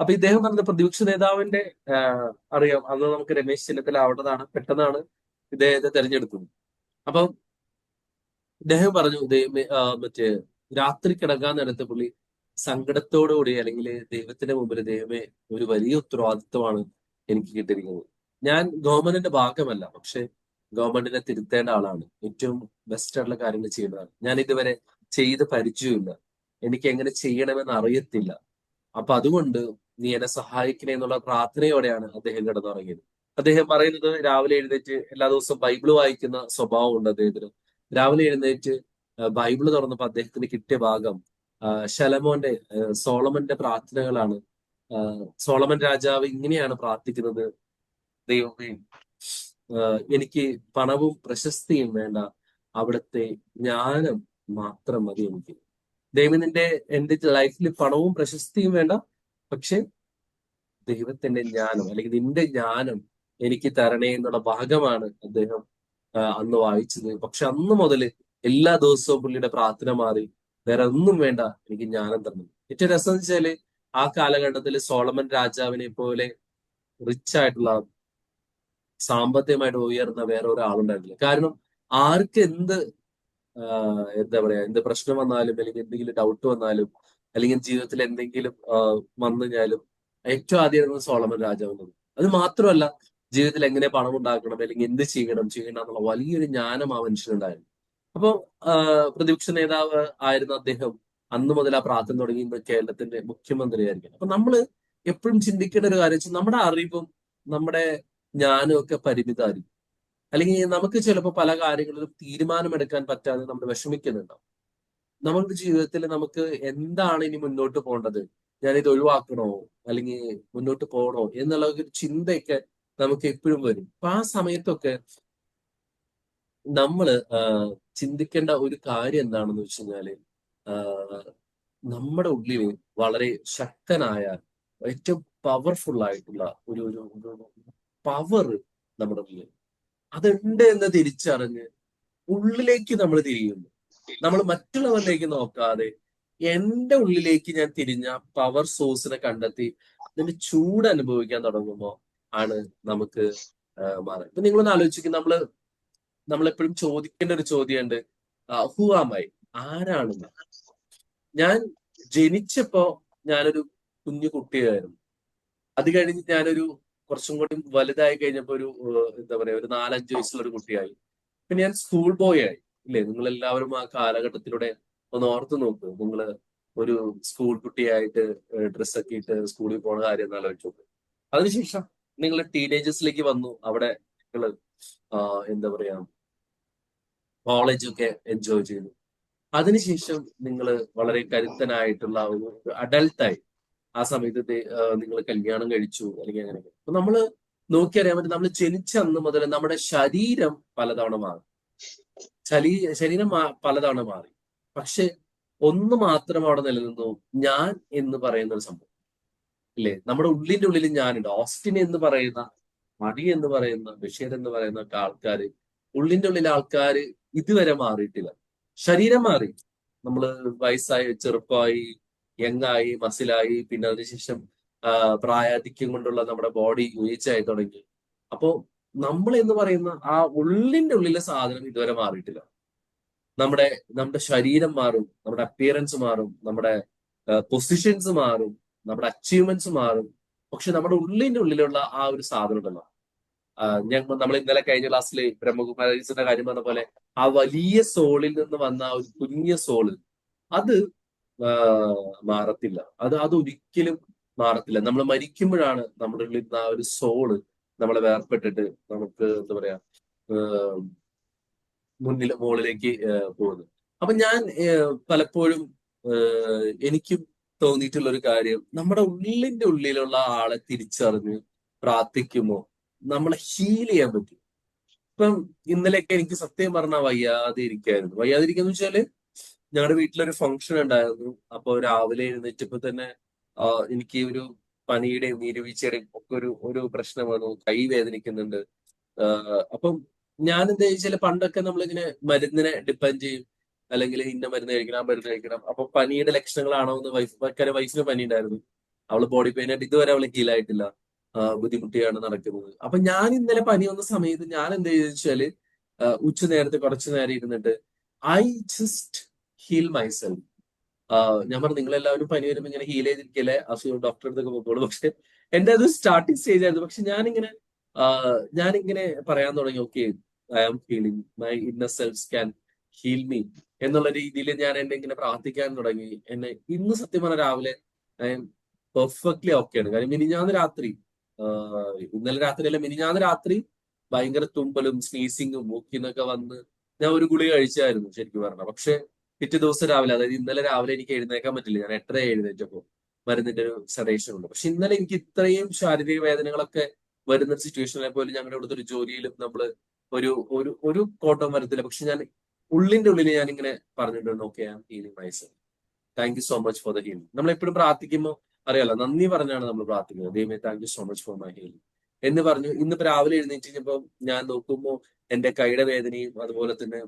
അപ്പൊ ഇദ്ദേഹം പറഞ്ഞ പ്രതിപക്ഷ നേതാവിന്റെ അറിയാം, അന്ന് നമുക്ക് രമേശ് ചെന്നിത്തല അവിടതാണ് പെട്ടെന്നാണ് ഇദ്ദേഹത്തെ തെരഞ്ഞെടുത്തത്. അപ്പം ഇദ്ദേഹം പറഞ്ഞു, മറ്റേ രാത്രി കിടക്കാൻ നേരത്തെ പുള്ളി സങ്കടത്തോടുകൂടി, അല്ലെങ്കിൽ ദൈവത്തിന്റെ മുമ്പിൽ, ദൈവമേ, ഒരു വലിയ ഉത്തരവാദിത്വമാണ് എനിക്ക് കിട്ടിയിരിക്കുന്നത്. ഞാൻ ഗവൺമെന്റിന്റെ ഭാഗമല്ല, പക്ഷെ ഗവൺമെന്റിനെ തിരുത്തേണ്ട ആളാണ്. ഏറ്റവും ബെസ്റ്റ് ആയിട്ടുള്ള കാര്യങ്ങൾ ചെയ്യുന്നതാണ്. ഞാൻ ഇതുവരെ ചെയ്ത് പരിചയമില്ല, എനിക്ക് എങ്ങനെ ചെയ്യണമെന്ന് അറിയത്തില്ല. അപ്പൊ അതുകൊണ്ട് നീ എന്നെ സഹായിക്കണേ എന്നുള്ള പ്രാർത്ഥനയോടെയാണ് അദ്ദേഹം കിടന്നുറങ്ങിയത്. അദ്ദേഹം പറയുന്നത്, രാവിലെ എഴുന്നേറ്റ് എല്ലാ ദിവസവും ബൈബിള് വായിക്കുന്ന സ്വഭാവം ഉണ്ട് അദ്ദേഹത്തിന്. രാവിലെ എഴുന്നേറ്റ് ബൈബിള് തുറന്നപ്പോൾ അദ്ദേഹത്തിന് കിട്ടിയ ഭാഗം സോളമന്റെ പ്രാർത്ഥനകളാണ്. സോളമൻ രാജാവ് ഇങ്ങനെയാണ് പ്രാർത്ഥിക്കുന്നത്: ദൈവമേ, എനിക്ക് പണവും പ്രശസ്തിയും വേണ്ട, അവിടുത്തെ ജ്ഞാനം മാത്രം മതി എനിക്ക്. ദൈവം എന്റെ ലൈഫിൽ പണവും പ്രശസ്തിയും വേണ്ട, പക്ഷെ ദൈവത്തിന്റെ ജ്ഞാനം, അല്ലെങ്കിൽ നിന്റെ ജ്ഞാനം എനിക്ക് തരണേ എന്നുള്ള ഭാഗമാണ് അദ്ദേഹം അന്ന് വായിച്ചത്. പക്ഷെ അന്ന് മുതൽ എല്ലാ ദിവസവും പുള്ളിയുടെ പ്രാർത്ഥന മാറി, വേറെ ഒന്നും വേണ്ട, എനിക്ക് ജ്ഞാനം തരണം. ഏറ്റവും രസം വെച്ചാല്, ആ കാലഘട്ടത്തിൽ സോളമൻ രാജാവിനെ പോലെ റിച്ച് ആയിട്ടുള്ള, സാമ്പത്തികമായിട്ട് ഉയർന്ന വേറെ ഒരാളുണ്ടായിരുന്നില്ല. കാരണം ആർക്ക് എന്താ പറയാ, എന്ത് പ്രശ്നം വന്നാലും, അല്ലെങ്കിൽ എന്തെങ്കിലും ഡൗട്ട് വന്നാലും, അല്ലെങ്കിൽ ജീവിതത്തിൽ എന്തെങ്കിലും വന്നു കഴിഞ്ഞാലും ഏറ്റവും ആദ്യം സോളമൻ രാജാവ്. അത് മാത്രമല്ല, ജീവിതത്തിൽ എങ്ങനെ പണം ഉണ്ടാക്കണം, അല്ലെങ്കിൽ എന്ത് ചെയ്യണം എന്നുള്ള വലിയൊരു ജ്ഞാനം ആ മനുഷ്യനുണ്ടായിരുന്നു. അപ്പൊ പ്രതിപക്ഷ നേതാവ് ആയിരുന്ന അദ്ദേഹം അന്ന് മുതൽ ആ പ്രാർത്ഥന തുടങ്ങി കേരളത്തിന്റെ മുഖ്യമന്ത്രിയായിരിക്കും. അപ്പൊ നമ്മള് എപ്പോഴും ചിന്തിക്കേണ്ട ഒരു കാര്യം വെച്ചാൽ, നമ്മുടെ അറിവും നമ്മുടെ ഞാനും ഒക്കെ പരിമിതമായിരിക്കും. അല്ലെങ്കിൽ നമുക്ക് ചിലപ്പോൾ പല കാര്യങ്ങളിലും തീരുമാനമെടുക്കാൻ പറ്റാതെ നമ്മൾ വിഷമിക്കുന്നുണ്ടാവും. നമ്മുടെ ജീവിതത്തിൽ നമുക്ക് എന്താണ് ഇനി മുന്നോട്ട് പോകേണ്ടത്, ഞാനിത് ഒഴിവാക്കണോ അല്ലെങ്കിൽ മുന്നോട്ട് പോകണോ എന്നുള്ള ഒരു ചിന്തയൊക്കെ നമുക്ക് എപ്പോഴും വരും. അപ്പൊ ആ സമയത്തൊക്കെ നമ്മള് ചിന്തിക്കേണ്ട ഒരു കാര്യം എന്താണെന്ന് വെച്ച് കഴിഞ്ഞാല് നമ്മുടെ ഉള്ളിൽ വളരെ ശക്തനായ ഏറ്റവും പവർഫുൾ ആയിട്ടുള്ള ഒരു പവർ നമ്മുടെ ഉള്ളിൽ അതുണ്ട് എന്ന് തിരിച്ചറിഞ്ഞ് ഉള്ളിലേക്ക് നമ്മൾ തിരിയുന്നു. നമ്മൾ മറ്റുള്ളവരിലേക്ക് നോക്കാതെ എന്റെ ഉള്ളിലേക്ക് ഞാൻ തിരിഞ്ഞ പവർ സോഴ്സിനെ കണ്ടെത്തി അതിന്റെ ചൂട് അനുഭവിക്കാൻ തുടങ്ങുമ്പോൾ ആണ് നമുക്ക് മാറുക. ഇപ്പൊ നിങ്ങളൊന്ന് ആലോചിക്കും, നമ്മളെപ്പോഴും ചോദിക്കേണ്ട ഒരു ചോദ്യമുണ്ട്, ഹു ആം ഐ, ആരാണ് ഞാൻ? ഞാൻ ജനിച്ചപ്പോ ഞാനൊരു കുഞ്ഞു കുട്ടിയായിരുന്നു. അത് കഴിഞ്ഞ് ഞാനൊരു കുറച്ചും കൂടി വലുതായി കഴിഞ്ഞപ്പോ എന്താ പറയാ, ഒരു 4-5 വയസ്സുള്ള ഒരു കുട്ടിയായി. പിന്നെ ഞാൻ സ്കൂൾ ബോയ് ആയി. ഇല്ലേ, നിങ്ങൾ എല്ലാവരും ആ കാലഘട്ടത്തിലൂടെ ഒന്ന് ഓർത്ത് നോക്ക്. നിങ്ങൾ ഒരു സ്കൂൾ കുട്ടിയായിട്ട് ഡ്രസ്സൊക്കെ ഇട്ട് സ്കൂളിൽ പോണ കാര്യം ഒന്ന് ആലോചിച്ച് നോക്ക്. അതിനുശേഷം നിങ്ങൾ ടീനേജേഴ്സിലേക്ക് വന്നു. അവിടെ നിങ്ങൾ എന്താ പറയാ, കോളേജൊക്കെ എൻജോയ് ചെയ്തു. അതിനുശേഷം നിങ്ങൾ വളരെ കരുത്തനായിട്ടുള്ള ഒരു അഡൽട്ടായി. ആ സമയത്ത് നിങ്ങൾ കല്യാണം കഴിച്ചു അല്ലെങ്കിൽ അങ്ങനെയൊക്കെ. അപ്പൊ നമ്മള് നോക്കിയറിയാൻ പറ്റും, നമ്മൾ ജനിച്ച അന്ന് മുതൽ നമ്മുടെ ശരീരം പലതവണ മാറി. ശരീരം പലതവണ മാറി. പക്ഷെ ഒന്ന് മാത്രം അവിടെ നിലനിന്നു, ഞാൻ എന്ന് പറയുന്ന ഒരു സംഭവം. ഇല്ലേ, നമ്മുടെ ഉള്ളിന്റെ ഉള്ളിൽ ഞാനുണ്ട്. ഓസ്റ്റിൻ എന്ന് പറയുന്ന, മണി എന്ന് പറയുന്ന, ബഷീർ എന്ന് പറയുന്ന ഒക്കെ ആൾക്കാര്, ഉള്ളിന്റെ ഉള്ളിലെ ആൾക്കാര് ഇതുവരെ മാറിയിട്ടില്ല. ശരീരം മാറി. നമ്മള് വയസ്സായി, ചെറുപ്പമായി, യങ്ങായി, മസിലായി, പിന്നെ അതിനുശേഷം പ്രായാധിക്യം കൊണ്ടുള്ള നമ്മുടെ ബോഡി ആയി തുടങ്ങി. അപ്പോ നമ്മൾ എന്ന് പറയുന്ന ആ ഉള്ളിന്റെ ഉള്ളിലെ സാധനം ഇതുവരെ മാറിയിട്ടില്ല. നമ്മുടെ നമ്മുടെ ശരീരം മാറും, നമ്മുടെ അപ്പിയറൻസ് മാറും, നമ്മുടെ പൊസിഷൻസ് മാറും, നമ്മുടെ അച്ചീവ്മെന്റ്സ് മാറും. പക്ഷെ നമ്മുടെ ഉള്ളിന്റെ ഉള്ളിലുള്ള ആ ഒരു സാധനം ഉണ്ടല്ലോ, നമ്മൾ ഇന്നലെ കഴിഞ്ഞ ക്ലാസ്സിൽ ബ്രഹ്മകുമാരീസിന്റെ കാര്യം പറഞ്ഞ പോലെ ആ വലിയ സോളിൽ നിന്ന് വന്ന ആ ഒരു കുഞ്ഞ സോള്, അത് മാറത്തില്ല. അതൊരിക്കലും മാറത്തില്ല. നമ്മൾ മരിക്കുമ്പോഴാണ് നമ്മുടെ ഉള്ളിൽ നിന്ന് ആ ഒരു സോള് നമ്മളെ വേർപെട്ടിട്ട് നമുക്ക് എന്താ പറയാ മുകളിലേക്ക് പോകുന്നത്. അപ്പൊ ഞാൻ പലപ്പോഴും എനിക്കും തോന്നിയിട്ടുള്ള ഒരു കാര്യം, നമ്മുടെ ഉള്ളിന്റെ ഉള്ളിലുള്ള ആളെ തിരിച്ചറിഞ്ഞ് പ്രാർത്ഥിക്കുമോ നമ്മളെ ഹീൽ ചെയ്യാൻ പറ്റും. ഇപ്പം ഇന്നലെയൊക്കെ എനിക്ക് സത്യം പറഞ്ഞാൽ വയ്യാതെ ഇരിക്കായിരുന്നു. വയ്യാതിരിക്കാന്ന് വെച്ചാല് ഞങ്ങളുടെ വീട്ടിലൊരു ഫംഗ്ഷൻ ഉണ്ടായിരുന്നു. അപ്പൊ രാവിലെ എഴുന്നേറ്റപ്പോ തന്നെ എനിക്ക് ഒരു പനിയുടെയും നീരുവീഴ്ചയുടെയും ഒക്കെ ഒരു പ്രശ്നം വന്നു. കൈ വേദനിക്കുന്നുണ്ട്. അപ്പം ഞാൻ എന്താ വെച്ചാൽ പണ്ടൊക്കെ നമ്മളിങ്ങനെ മരുന്നിനെ ഡിപ്പെൻഡ് ചെയ്യും, അല്ലെങ്കിൽ ഇന്ന മരുന്ന് കഴിക്കണം, ആ മരുന്ന് കഴിക്കണം. അപ്പൊ പനിയുടെ ലക്ഷണങ്ങളാണോ എന്ന് വൈഫിന് പനി ഉണ്ടായിരുന്നു. അവള് ബോഡി പെയിൻ ആയിട്ട് ഇതുവരെ അവള് ഹീലായിട്ടില്ല. ബുദ്ധിമുട്ടിയാണ് നടക്കുന്നത്. അപ്പൊ ഞാൻ ഇന്നലെ പനി വന്ന സമയത്ത് ഞാൻ എന്താ വെച്ചാല് ഉച്ച നേരത്തെ കുറച്ചു നേരം ഇരുന്നിട്ട് ഐ ജസ്റ്റ് ഹീൽ മൈസെൽഫ്. ഞാൻ പറഞ്ഞു, നിങ്ങളെല്ലാവരും പനി വരുമ്പോൾ ഇങ്ങനെ ഹീൽ ചെയ്തിരിക്കല്ലേ, അസുഖം ഡോക്ടറെ അടുത്തൊക്കെ പോയിക്കോളൂ. പക്ഷെ എന്റെ അത് സ്റ്റാർട്ടിങ് സ്റ്റേജ് ആയിരുന്നു. പക്ഷെ ഞാനിങ്ങനെ പറയാൻ തുടങ്ങി, okay, I am healing, my inner self can heal me എന്നുള്ള രീതിയിൽ ഞാൻ എന്നെ ഇങ്ങനെ പ്രാർത്ഥിക്കാൻ തുടങ്ങി. എന്നെ ഇന്ന് സത്യം പറഞ്ഞ രാവിലെ ഐ എം പെർഫെക്റ്റ്ലി ഓക്കെയാണ്. കാര്യം മിനിഞ്ഞാന്ന് രാത്രി, ഇന്നലെ രാത്രി അല്ല, മിനിഞ്ഞാന്ന് രാത്രി ഭയങ്കര തുമ്പലും സ്നീസിങ്ങും മൂക്കിന്നൊക്കെ വന്ന് ഞാൻ ഒരു ഗുളിക കഴിച്ചായിരുന്നു ശരിക്കും പറഞ്ഞ. പക്ഷെ പിറ്റേ ദിവസം രാവിലെ, അതായത് ഇന്നലെ രാവിലെ എനിക്ക് എഴുന്നേക്കാൻ പറ്റില്ല. ഞാൻ 8:30 എഴുന്നേറ്റപ്പോ മരുന്നിന്റെ ഒരു സെഡേഷൻ ഉണ്ട്. പക്ഷെ ഇന്നലെ എനിക്ക് ഇത്രയും ശാരീരിക വേദനകളൊക്കെ വരുന്ന സിറ്റുവേഷനിലെ പോലും ഞങ്ങളുടെ ഇവിടുത്തെ ഒരു ജോലിയിലും നമ്മള് ഒരു ഒരു ഒരു കോട്ടം വരത്തില്ല. പക്ഷെ ഞാൻ ഉള്ളിന്റെ ഉള്ളിൽ ഞാനിങ്ങനെ പറഞ്ഞിട്ടുണ്ട്, okay, I am healing myself, thank you so much for the healing. നമ്മൾ എപ്പോഴും പ്രാർത്ഥിക്കുമ്പോൾ അറിയാലോ, നന്ദി പറഞ്ഞാണ് നമ്മൾ പ്രാർത്ഥിക്കുന്നത്. ദൈവമേ, thank you so much for my healing എന്ന് പറഞ്ഞു. ഇന്നിപ്പോ രാവിലെ എഴുന്നേറ്റ് ഞാൻ നോക്കുമ്പോൾ എന്റെ കൈയുടെ വേദനയും അതുപോലെ തന്നെ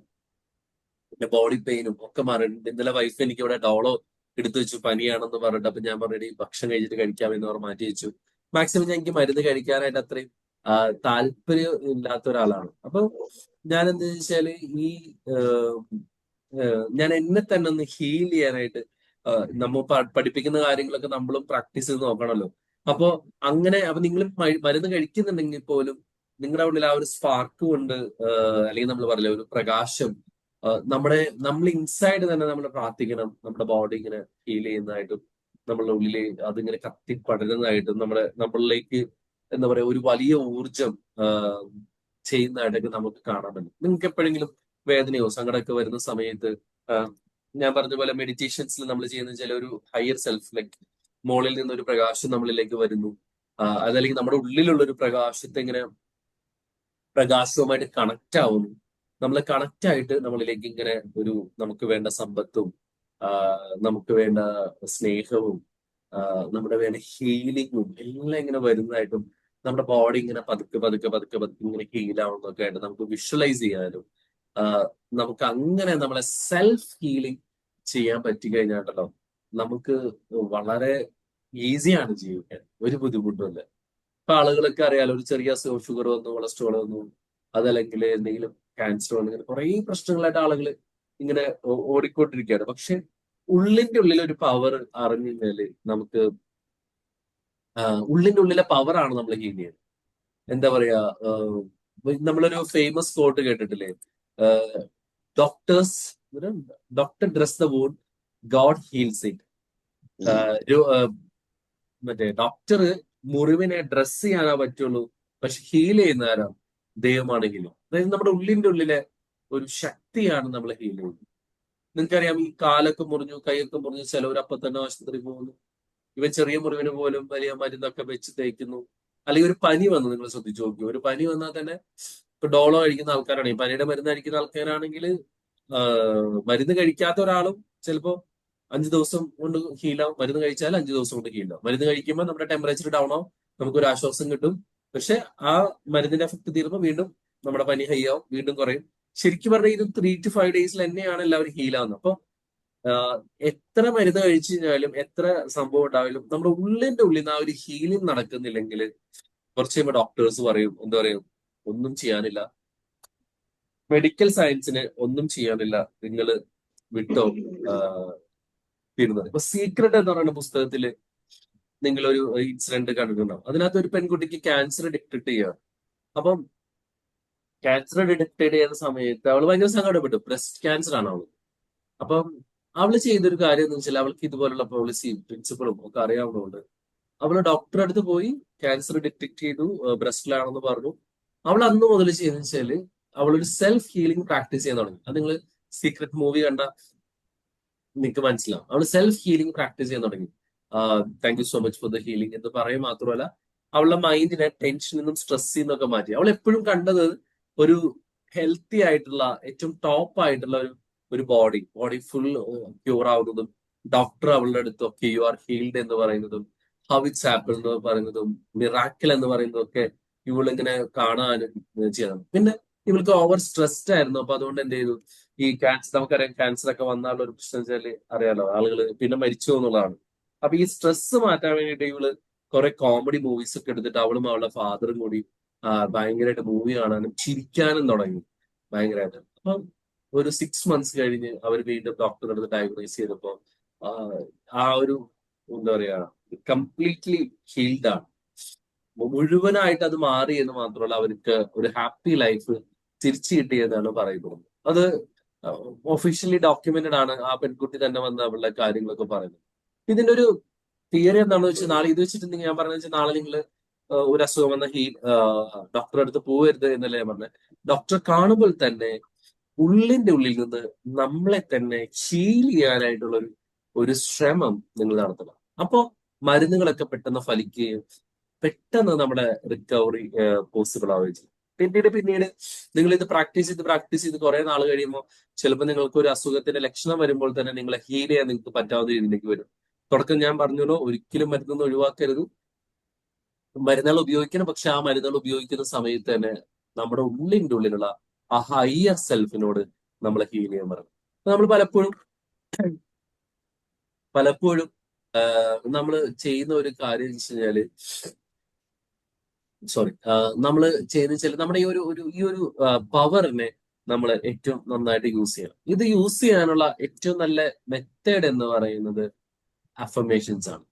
എന്റെ ബോഡി പെയിനും ഒക്കെ മാറിയിട്ടുണ്ട്. ഇന്നലെ വൈഫ് എനിക്ക് ഇവിടെ ഡോളോ എടുത്തു വെച്ചു, പനിയാണെന്ന് പറഞ്ഞിട്ട്. അപ്പൊ ഞാൻ പറഞ്ഞു, ഭക്ഷണം കഴിച്ചിട്ട് കഴിക്കാമെന്ന് പറഞ്ഞ് മാറ്റി വെച്ചു. മാക്സിമം ഞാൻ എനിക്ക് മരുന്ന് കഴിക്കാനായിട്ട് അത്രയും താല്പര്യം ഇല്ലാത്ത ഒരാളാണ്. അപ്പൊ ഞാൻ എന്താ വെച്ചാല് ഞാൻ എന്നെ തന്നെ ഒന്ന് ഹീൽ ചെയ്യാനായിട്ട് നമ്മൾ പഠിപ്പിക്കുന്ന കാര്യങ്ങളൊക്കെ നമ്മളും പ്രാക്ടീസ് ചെയ്ത് നോക്കണമല്ലോ. അപ്പൊ നിങ്ങൾ മരുന്ന് കഴിക്കുന്നുണ്ടെങ്കിൽ പോലും നിങ്ങളുടെ ഉള്ളിൽ ആ ഒരു സ്പാർക്ക് കൊണ്ട്, അല്ലെങ്കിൽ നമ്മൾ പറയില്ല, ഒരു പ്രകാശം, നമ്മൾ ഇൻസൈഡ് തന്നെ നമ്മൾ പ്രാർത്ഥിക്കണം. നമ്മുടെ ബോഡി ഇങ്ങനെ ഹീൽ ചെയ്യുന്നതായിട്ടും നമ്മളുടെ ഉള്ളിൽ അതിങ്ങനെ കത്തി പടരുന്നതായിട്ടും നമ്മളിലേക്ക് എന്താ പറയാ ഒരു വലിയ ഊർജം ചെയ്യുന്നതായിട്ടൊക്കെ നമുക്ക് കാണാൻ പറ്റും. നിങ്ങൾക്ക് എപ്പോഴെങ്കിലും വേദനയോ സങ്കടമൊക്കെ വരുന്ന സമയത്ത് ഞാൻ പറഞ്ഞ പോലെ മെഡിറ്റേഷൻസിൽ നമ്മൾ ചെയ്യുന്ന ചില ഒരു ഹയർ സെൽഫ് ലൈക്ക് മോളിൽ നിന്നൊരു പ്രകാശം നമ്മളിലേക്ക് വരുന്നു, അതല്ലെങ്കിൽ നമ്മുടെ ഉള്ളിലുള്ള ഒരു പ്രകാശത്തെ ഇങ്ങനെ പ്രകാശവുമായിട്ട് കണക്ട് ആവുന്നു. നമ്മൾ കണക്ട് ആയിട്ട് നമ്മളിലേക്ക് ഇങ്ങനെ ഒരു നമുക്ക് വേണ്ട സമ്പത്തും നമുക്ക് വേണ്ട സ്നേഹവും നമ്മുടെ വേണ്ട ഹീലിങ്ങും എല്ലാം ഇങ്ങനെ വരുന്നതായിട്ടും നമ്മുടെ ബോഡി ഇങ്ങനെ പതുക്കെ പതുക്കെ പതുക്കെ പതുക്കെ ഇങ്ങനെ ഹീലാവുന്നതൊക്കെ ആയിട്ട് നമുക്ക് വിഷ്വലൈസ് ചെയ്യാനും നമുക്ക് അങ്ങനെ നമ്മളെ സെൽഫ് ഹീലിംഗ് ചെയ്യാൻ പറ്റി കഴിഞ്ഞാട്ടല്ലോ നമുക്ക് വളരെ ഈസിയാണ് ജീവിക്കാൻ, ഒരു ബുദ്ധിമുട്ടുമില്ല. ഇപ്പൊ ആളുകളൊക്കെ അറിയാലോ, ഒരു ചെറിയ ഷുഗർ വന്നു, കൊളസ്ട്രോൾ വന്നു, അതല്ലെങ്കിൽ എന്തെങ്കിലും ക്യാൻസർ വന്നു, ഇങ്ങനെ കുറെ പ്രശ്നങ്ങളായിട്ട് ആളുകൾ ഇങ്ങനെ ഓടിക്കൊണ്ടിരിക്കുകയാണ്. പക്ഷെ ഉള്ളിന്റെ ഉള്ളിൽ ഒരു പവർ അറിഞ്ഞു കഴിഞ്ഞാല് നമുക്ക് ഉള്ളിന്റെ ഉള്ളിലെ പവറാണ് നമ്മൾ ഹീൽ ചെയ്യുന്നത്. എന്താ പറയാ, നമ്മളൊരു ഫേമസ് കോട്ട് കേട്ടിട്ടില്ലേ, doctors doctor dress the wound, God heals it. മറ്റേ ഡോക്ടർ മുറിവിനെ ഡ്രസ് ചെയ്യാനാ പറ്റുള്ളൂ, പക്ഷെ ഹീൽ ചെയ്യുന്ന ആരാ? ദൈവമാണ് ഹീൽ. അതായത് നമ്മുടെ ഉള്ളിന്റെ ഉള്ളിലെ ഒരു ശക്തിയാണ് നമ്മൾ ഹീൽ ചെയ്യുന്നത്. നിങ്ങൾക്കറിയാം, ഈ കാലൊക്കെ മുറിഞ്ഞു, കൈയൊക്കെ മുറിഞ്ഞു, ചിലവരപ്പം തന്നെ ആശുപത്രി പോകുന്നു. ഇവ ചെറിയ മുറിവിന് പോലും വലിയ മരുന്നൊക്കെ വെച്ച് തേക്കുന്നു. അല്ലെങ്കിൽ ഒരു പനി വന്നു, നിങ്ങൾ ശ്രദ്ധിച്ചു നോക്കി, ഒരു പനി വന്നാൽ തന്നെ ഇപ്പൊ ഡോളോ കഴിക്കുന്ന ആൾക്കാരാണെങ്കിൽ, പനിയുടെ മരുന്ന് കഴിക്കുന്ന ആൾക്കാരാണെങ്കിൽ മരുന്ന് കഴിക്കാത്ത ഒരാളും ചിലപ്പോ 5 ദിവസം കൊണ്ട് ഹീലാവും. മരുന്ന് കഴിച്ചാൽ 5 ദിവസം കൊണ്ട് ഹീലാവും. മരുന്ന് കഴിക്കുമ്പോൾ നമ്മുടെ ടെമ്പറേച്ചർ ഡൗൺ ആവും, നമുക്കൊരു ആശ്വാസം കിട്ടും. പക്ഷെ ആ മരുന്നിന്റെ എഫക്ട് തീരുമ്പോൾ വീണ്ടും നമ്മുടെ പനി ഹൈ ആവും, വീണ്ടും കുറയും. ശരിക്കും പറഞ്ഞാൽ ഇത് 3 to 5 ഡേയ്സിൽ തന്നെയാണ് എല്ലാവരും ഹീലാവുന്നത്. അപ്പൊ എത്ര മരുന്ന് കഴിച്ചു കഴിഞ്ഞാലും എത്ര സംഭവം ഉണ്ടായാലും നമ്മുടെ ഉള്ളിന്റെ ഉള്ളിൽ നിന്ന് ആ ഒരു ഹീലിംഗ് നടക്കുന്നില്ലെങ്കിൽ കുറച്ച് കഴിയുമ്പോൾ ഡോക്ടേഴ്സ് പറയും, എന്താ പറയും, ഒന്നും ചെയ്യാനില്ല, മെഡിക്കൽ സയൻസിന് ഒന്നും ചെയ്യാനില്ല, നിങ്ങൾ വിട്ടോ തീരുന്നത്. ഇപ്പൊ സീക്രട്ട് എന്ന് പറയുന്ന പുസ്തകത്തില് നിങ്ങളൊരു ഇൻസിഡന്റ് കണ്ടിട്ടുണ്ടാവും. അതിനകത്ത് ഒരു പെൺകുട്ടിക്ക് ക്യാൻസർ ഡിറ്റക്ട് ചെയ്യുക. അപ്പം ക്യാൻസർ ഡിറ്റക്ട് ചെയ്യുന്ന സമയത്ത് അവൾ ഭയങ്കര സങ്കടപ്പെട്ടു. ബ്രസ്റ്റ് ക്യാൻസർ ആണ് അവള്. അപ്പം അവള് ചെയ്തൊരു കാര്യം എന്ന് വെച്ചാൽ അവൾക്ക് ഇതുപോലുള്ള പോളിസിയും പ്രിൻസിപ്പളും ഒക്കെ അറിയാവുന്നതുകൊണ്ട് അവള് ഡോക്ടറെ അടുത്ത് പോയി ക്യാൻസർ ഡിറ്റക്ട് ചെയ്തു, ബ്രസ്റ്റിലാണെന്ന് പറഞ്ഞു. അവൾ അന്ന് മുതൽ ചെയ്യുന്ന വെച്ചാല് അവളൊരു സെൽഫ് ഹീലിംഗ് പ്രാക്ടീസ് ചെയ്യാൻ തുടങ്ങി. അത് നിങ്ങൾ സീക്രട്ട് മൂവി കണ്ട നിങ്ങൾക്ക് മനസ്സിലാവും. അവൾ സെൽഫ് ഹീലിംഗ് പ്രാക്ടീസ് ചെയ്യാൻ തുടങ്ങി. Thank you so much for the healing എന്ന് പറയും മാത്രമല്ല, അവളുടെ മൈൻഡിനെ ടെൻഷനിൽ നിന്നും സ്ട്രെസ്സിൽ നിന്നൊക്കെ മാറ്റി. അവൾ എപ്പോഴും കണ്ടത് ഒരു ഹെൽത്തി ആയിട്ടുള്ള ഏറ്റവും ടോപ്പ് ആയിട്ടുള്ള ഒരു ബോഡി ഫുൾ ക്യൂർ ആവുന്നതും, ഡോക്ടർ അവളുടെ അടുത്തൊക്കെ യു ആർ ഹീൽഡ് എന്ന് പറയുന്നതും, ഹൗ ഇറ്റ്സ് ആപ്പിൾ എന്ന് പറയുന്നതും, മിറാക്കിൾ എന്ന് പറയുന്നതും ഒക്കെ ഇവളിങ്ങനെ കാണാനും ചെയ്യണം. പിന്നെ ഇവൾക്ക് ഓവർ സ്ട്രെസ്ഡ് ആയിരുന്നു. അപ്പൊ അതുകൊണ്ട് എന്ത് ചെയ്തു, ഈ ക്യാൻസർ, നമുക്കറിയാം ക്യാൻസർ ഒക്കെ വന്നാലുള്ള ഒരു പ്രശ്നം വെച്ചാല് അറിയാലോ, ആളുകൾ പിന്നെ മരിച്ചു എന്നുള്ളതാണ്. അപ്പൊ ഈ സ്ട്രെസ് മാറ്റാൻ വേണ്ടിയിട്ട് ഇവള് കുറെ കോമഡി മൂവീസ് ഒക്കെ എടുത്തിട്ട് അവളും അവളുടെ ഫാദറും കൂടി ഭയങ്കരമായിട്ട് മൂവി കാണാനും ചിരിക്കാനും തുടങ്ങി ഭയങ്കരമായിട്ട്. അപ്പം ഒരു 6 months കഴിഞ്ഞ് അവർ വീണ്ടും ഡോക്ടറുടെ അടുത്ത് ഡയഗ്നോസ് ചെയ്തപ്പോ ആ ഒരു എന്താ പറയാ കംപ്ലീറ്റ്ലി ഹീൽഡ് ആണ്, മുഴുവനായിട്ട് അത് മാറി എന്ന് മാത്രമല്ല അവർക്ക് ഒരു ഹാപ്പി ലൈഫ് തിരിച്ചു കിട്ടിയെന്നാണ് പറയുന്നത്. അത് ഒഫീഷ്യലി ഡോക്യുമെന്റഡ് ആണ്. ആ പെൺകുട്ടി തന്നെ വന്ന് അവളുടെ കാര്യങ്ങളൊക്കെ പറയുന്നത്. ഇതിന്റെ ഒരു തിയറി എന്താണെന്ന് വെച്ചാൽ, നാളെ ഇത് വെച്ചിട്ടുണ്ടെങ്കിൽ ഞാൻ പറഞ്ഞ വെച്ചാൽ നാളെ നിങ്ങൾ ഒരു അസുഖം വന്ന ഡോക്ടറെ അടുത്ത് പോകരുത് എന്നല്ലേ ഞാൻ പറഞ്ഞത്. ഡോക്ടറെ കാണുമ്പോൾ തന്നെ ഉള്ളിന്റെ ഉള്ളിൽ നിന്ന് നമ്മളെ തന്നെ ഹീൽ ചെയ്യാനായിട്ടുള്ള ഒരു ശ്രമം നിങ്ങൾ നടത്തണം. അപ്പോ മരുന്നുകളൊക്കെ പെട്ടെന്ന് ഫലിക്കുകയും പെട്ടെന്ന് നമ്മുടെ റിക്കവറി പോസിബിൾ ആവുകയും ചെയ്യും. പിന്നീട് നിങ്ങൾ ഇത് പ്രാക്ടീസ് ചെയ്ത് കുറെ നാൾ കഴിയുമ്പോൾ ചിലപ്പോൾ നിങ്ങൾക്ക് ഒരു അസുഖത്തിന്റെ ലക്ഷണം വരുമ്പോൾ തന്നെ നിങ്ങളെ ഹീൽ ചെയ്യാൻ നിങ്ങൾക്ക് പറ്റാവുന്ന രീതിയിലേക്ക് വരും. തുടക്കം ഞാൻ പറഞ്ഞല്ലോ, ഒരിക്കലും മരുന്നൊന്നും ഒഴിവാക്കരുത്, മരുന്നുകൾ ഉപയോഗിക്കണം. പക്ഷെ ആ മരുന്നുകൾ ഉപയോഗിക്കുന്ന സമയത്ത് തന്നെ നമ്മുടെ ഉള്ളിന്റെ ഉള്ളിലുള്ള ആ ഹയർ സെൽഫിനോട് നമ്മൾ ഹീൽ ചെയ്യാൻ പറയണം. നമ്മൾ പലപ്പോഴും നമ്മൾ ചെയ്യുന്ന ഒരു കാര്യം എന്ന് വെച്ച് കഴിഞ്ഞാല് നമ്മൾ ചെയ്യുന്ന വെച്ചാൽ നമ്മുടെ ഈ ഒരു പവറിനെ നമ്മൾ ഏറ്റവും നന്നായിട്ട് യൂസ് ചെയ്യണം. ഇത് യൂസ് ചെയ്യാനുള്ള ഏറ്റവും നല്ല മെത്തേഡ് എന്ന് പറയുന്നത് അഫർമേഷൻസ് ആണ്.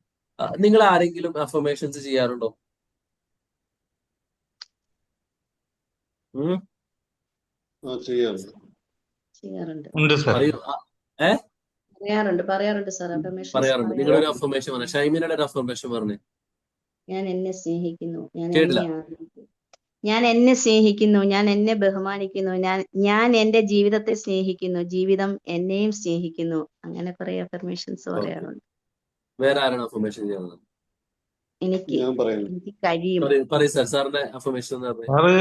നിങ്ങൾ ആരെങ്കിലും അഫർമേഷൻസ് ചെയ്യാറുണ്ടോ? ചെയ്യാറുണ്ട്. പറയൂ. പറയാറുണ്ട് സാർ. അഫർമേഷൻസ് പറയാറുണ്ട്. നിങ്ങളൊരു അഫർമേഷൻ പറഞ്ഞു. ഷൈമിനയുടെ ഒരു അഫർമേഷൻ പറഞ്ഞേ. ഞാൻ എന്നെ സ്നേഹിക്കുന്നു, ഞാൻ കേട്ടില്ല. എന്നെ ആദരിക്കുന്നു, ഞാൻ എന്നെ സ്നേഹിക്കുന്നു, ഞാൻ എന്നെ ബഹുമാനിക്കുന്നു, ഞാൻ എന്റെ ജീവിതത്തെ സ്നേഹിക്കുന്നു, ജീവിതം എന്നെയും സ്നേഹിക്കുന്നു. അങ്ങനെ കുറെ അഫർമേഷൻസ് ഓക്കെ. പറയാറുണ്ട്. വേറെ ആരാണ് അഫർമേഷൻ ചെയ്യുന്നത്? എനിക്ക് ഞാൻ പറയുന്നു. എനിക്ക് കഴിയും. പറയൂ സാർ, സാറിന്റെ അഫർമേഷൻ എന്ന് പറഞ്ഞേ. സാറ്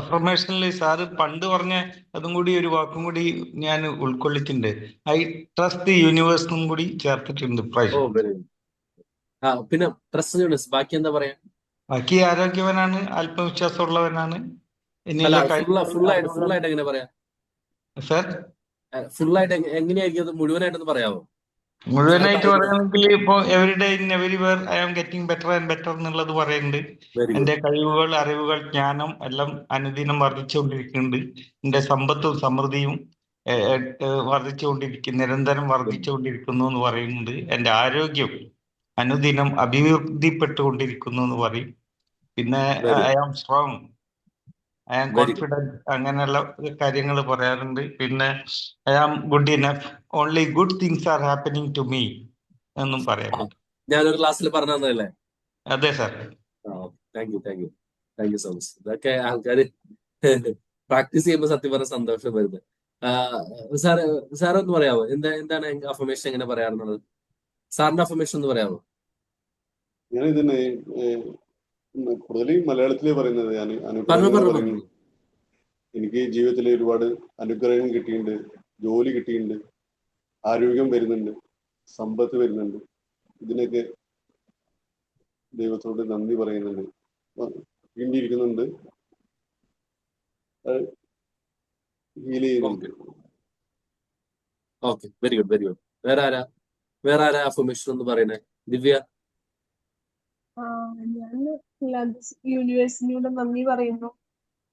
അഫർമേഷനിൽ സാറ് പണ്ട് പറഞ്ഞ അതും കൂടി ഒരു വാക്കും കൂടി ഞാൻ ഉൾക്കൊള്ളിച്ചിട്ടുണ്ട്. ഐ ട്രസ്റ്റ് ദി യൂണിവേഴ്സ് എന്നും കൂടി ചേർത്തിട്ടുണ്ട് ഓ, ഇപ്രാവശ്യം. Very good. പിന്നെ ട്രസ്റ്റ് യൂണിവേഴ്സ്, ബാക്കി എന്താ പറയാ? ബാക്കി ആരോഗ്യവാനാണ്, ആത്മവിശ്വാസമുള്ളവനാണ്, അല്ല, എന്നിലുള്ള കഴിവുകൾ ഫുള്ളായിട്ട് അറിവുകൾ. എങ്ങനെ പറയാ? സാർ ഫുള്ളായിട്ട് എങ്ങനെയായിരിക്കും അത്? മുഴുവനായിട്ടൊന്ന് പറയാമോ? മുഴുവനായിട്ട് പറയുകയാണെങ്കിൽ ഇപ്പോൾ every day in everywhere I am getting better and better എന്നുള്ളത് പറയുന്നുണ്ട്. വെരി എന്റെ ഗുഡ്. കഴിവുകൾ, അറിവുകൾ, ജ്ഞാനം എല്ലാം അനുദിനം വർദ്ധിച്ചുകൊണ്ടിരിക്കുന്നുണ്ട്. എന്റെ സമ്പത്തും സമൃദ്ധിയും നിരന്തരം വർദ്ധിച്ചുകൊണ്ടിരിക്കുന്നു എന്ന് പറയുന്നുണ്ട്. എന്റെ ആരോഗ്യം അനുദിനം അഭിവൃദ്ധിപ്പെട്ടുകൊണ്ടിരിക്കുന്നു എന്ന് പറയും. പിന്നെ very I am strong, I am very good. Confident, അങ്ങനെയുള്ള കാര്യങ്ങൾ പറയാറുണ്ട്. പിന്നെ I am good enough, only good things are happening to me എന്നും പറയാറുണ്ട്. ഞാനൊരു ക്ലാസ്സിൽ പറഞ്ഞു തന്നതല്ലേ? അതെ sir. Thank you so much. ഇതൊക്കെ ആൾക്കാര് പ്രാക്ടീസ് ചെയ്യുമ്പോൾ സത്യം പറഞ്ഞ സന്തോഷം വരുന്നത്. സാറ് ഒന്ന് പറയാമോ, എന്താണ് അഫർമേഷൻ എങ്ങനെ പറയാറുള്ളത്? സാറിന്റെ അഫർമേഷൻ ഒന്ന് പറയാമോ? ഞാൻ ഇതിനെ കൂടുതൽ മലയാളത്തിലേ പറയുന്നത്. ഞാൻ പറഞ്ഞു അനുഗ്രഹങ്ങൾ പറഞ്ഞു പറയുന്നു. പറഞ്ഞു. എനിക്ക് ജീവിതത്തിൽ ഒരുപാട് അനുഗ്രഹങ്ങൾ കിട്ടിയിട്ടുണ്ട്, ജോലി കിട്ടിയിട്ടുണ്ട്, ആരോഗ്യം വരുന്നുണ്ട്, സമ്പത്ത് വരുന്നുണ്ട്. ഇതിനൊക്കെ ദൈവത്തോട് നന്ദി പറയുന്നുണ്ട്, വേണ്ടിയിരിക്കുന്നുണ്ട്, ഹീൽ ചെയ്യുന്നുണ്ട്. Okay, very good. വേറെ ആരാ അഫർമേഷൻ എന്ന് പറയണേ? ദിവ്യ. ഞാൻ യൂണിവേഴ്സിനോട് നന്ദി പറയുന്നു.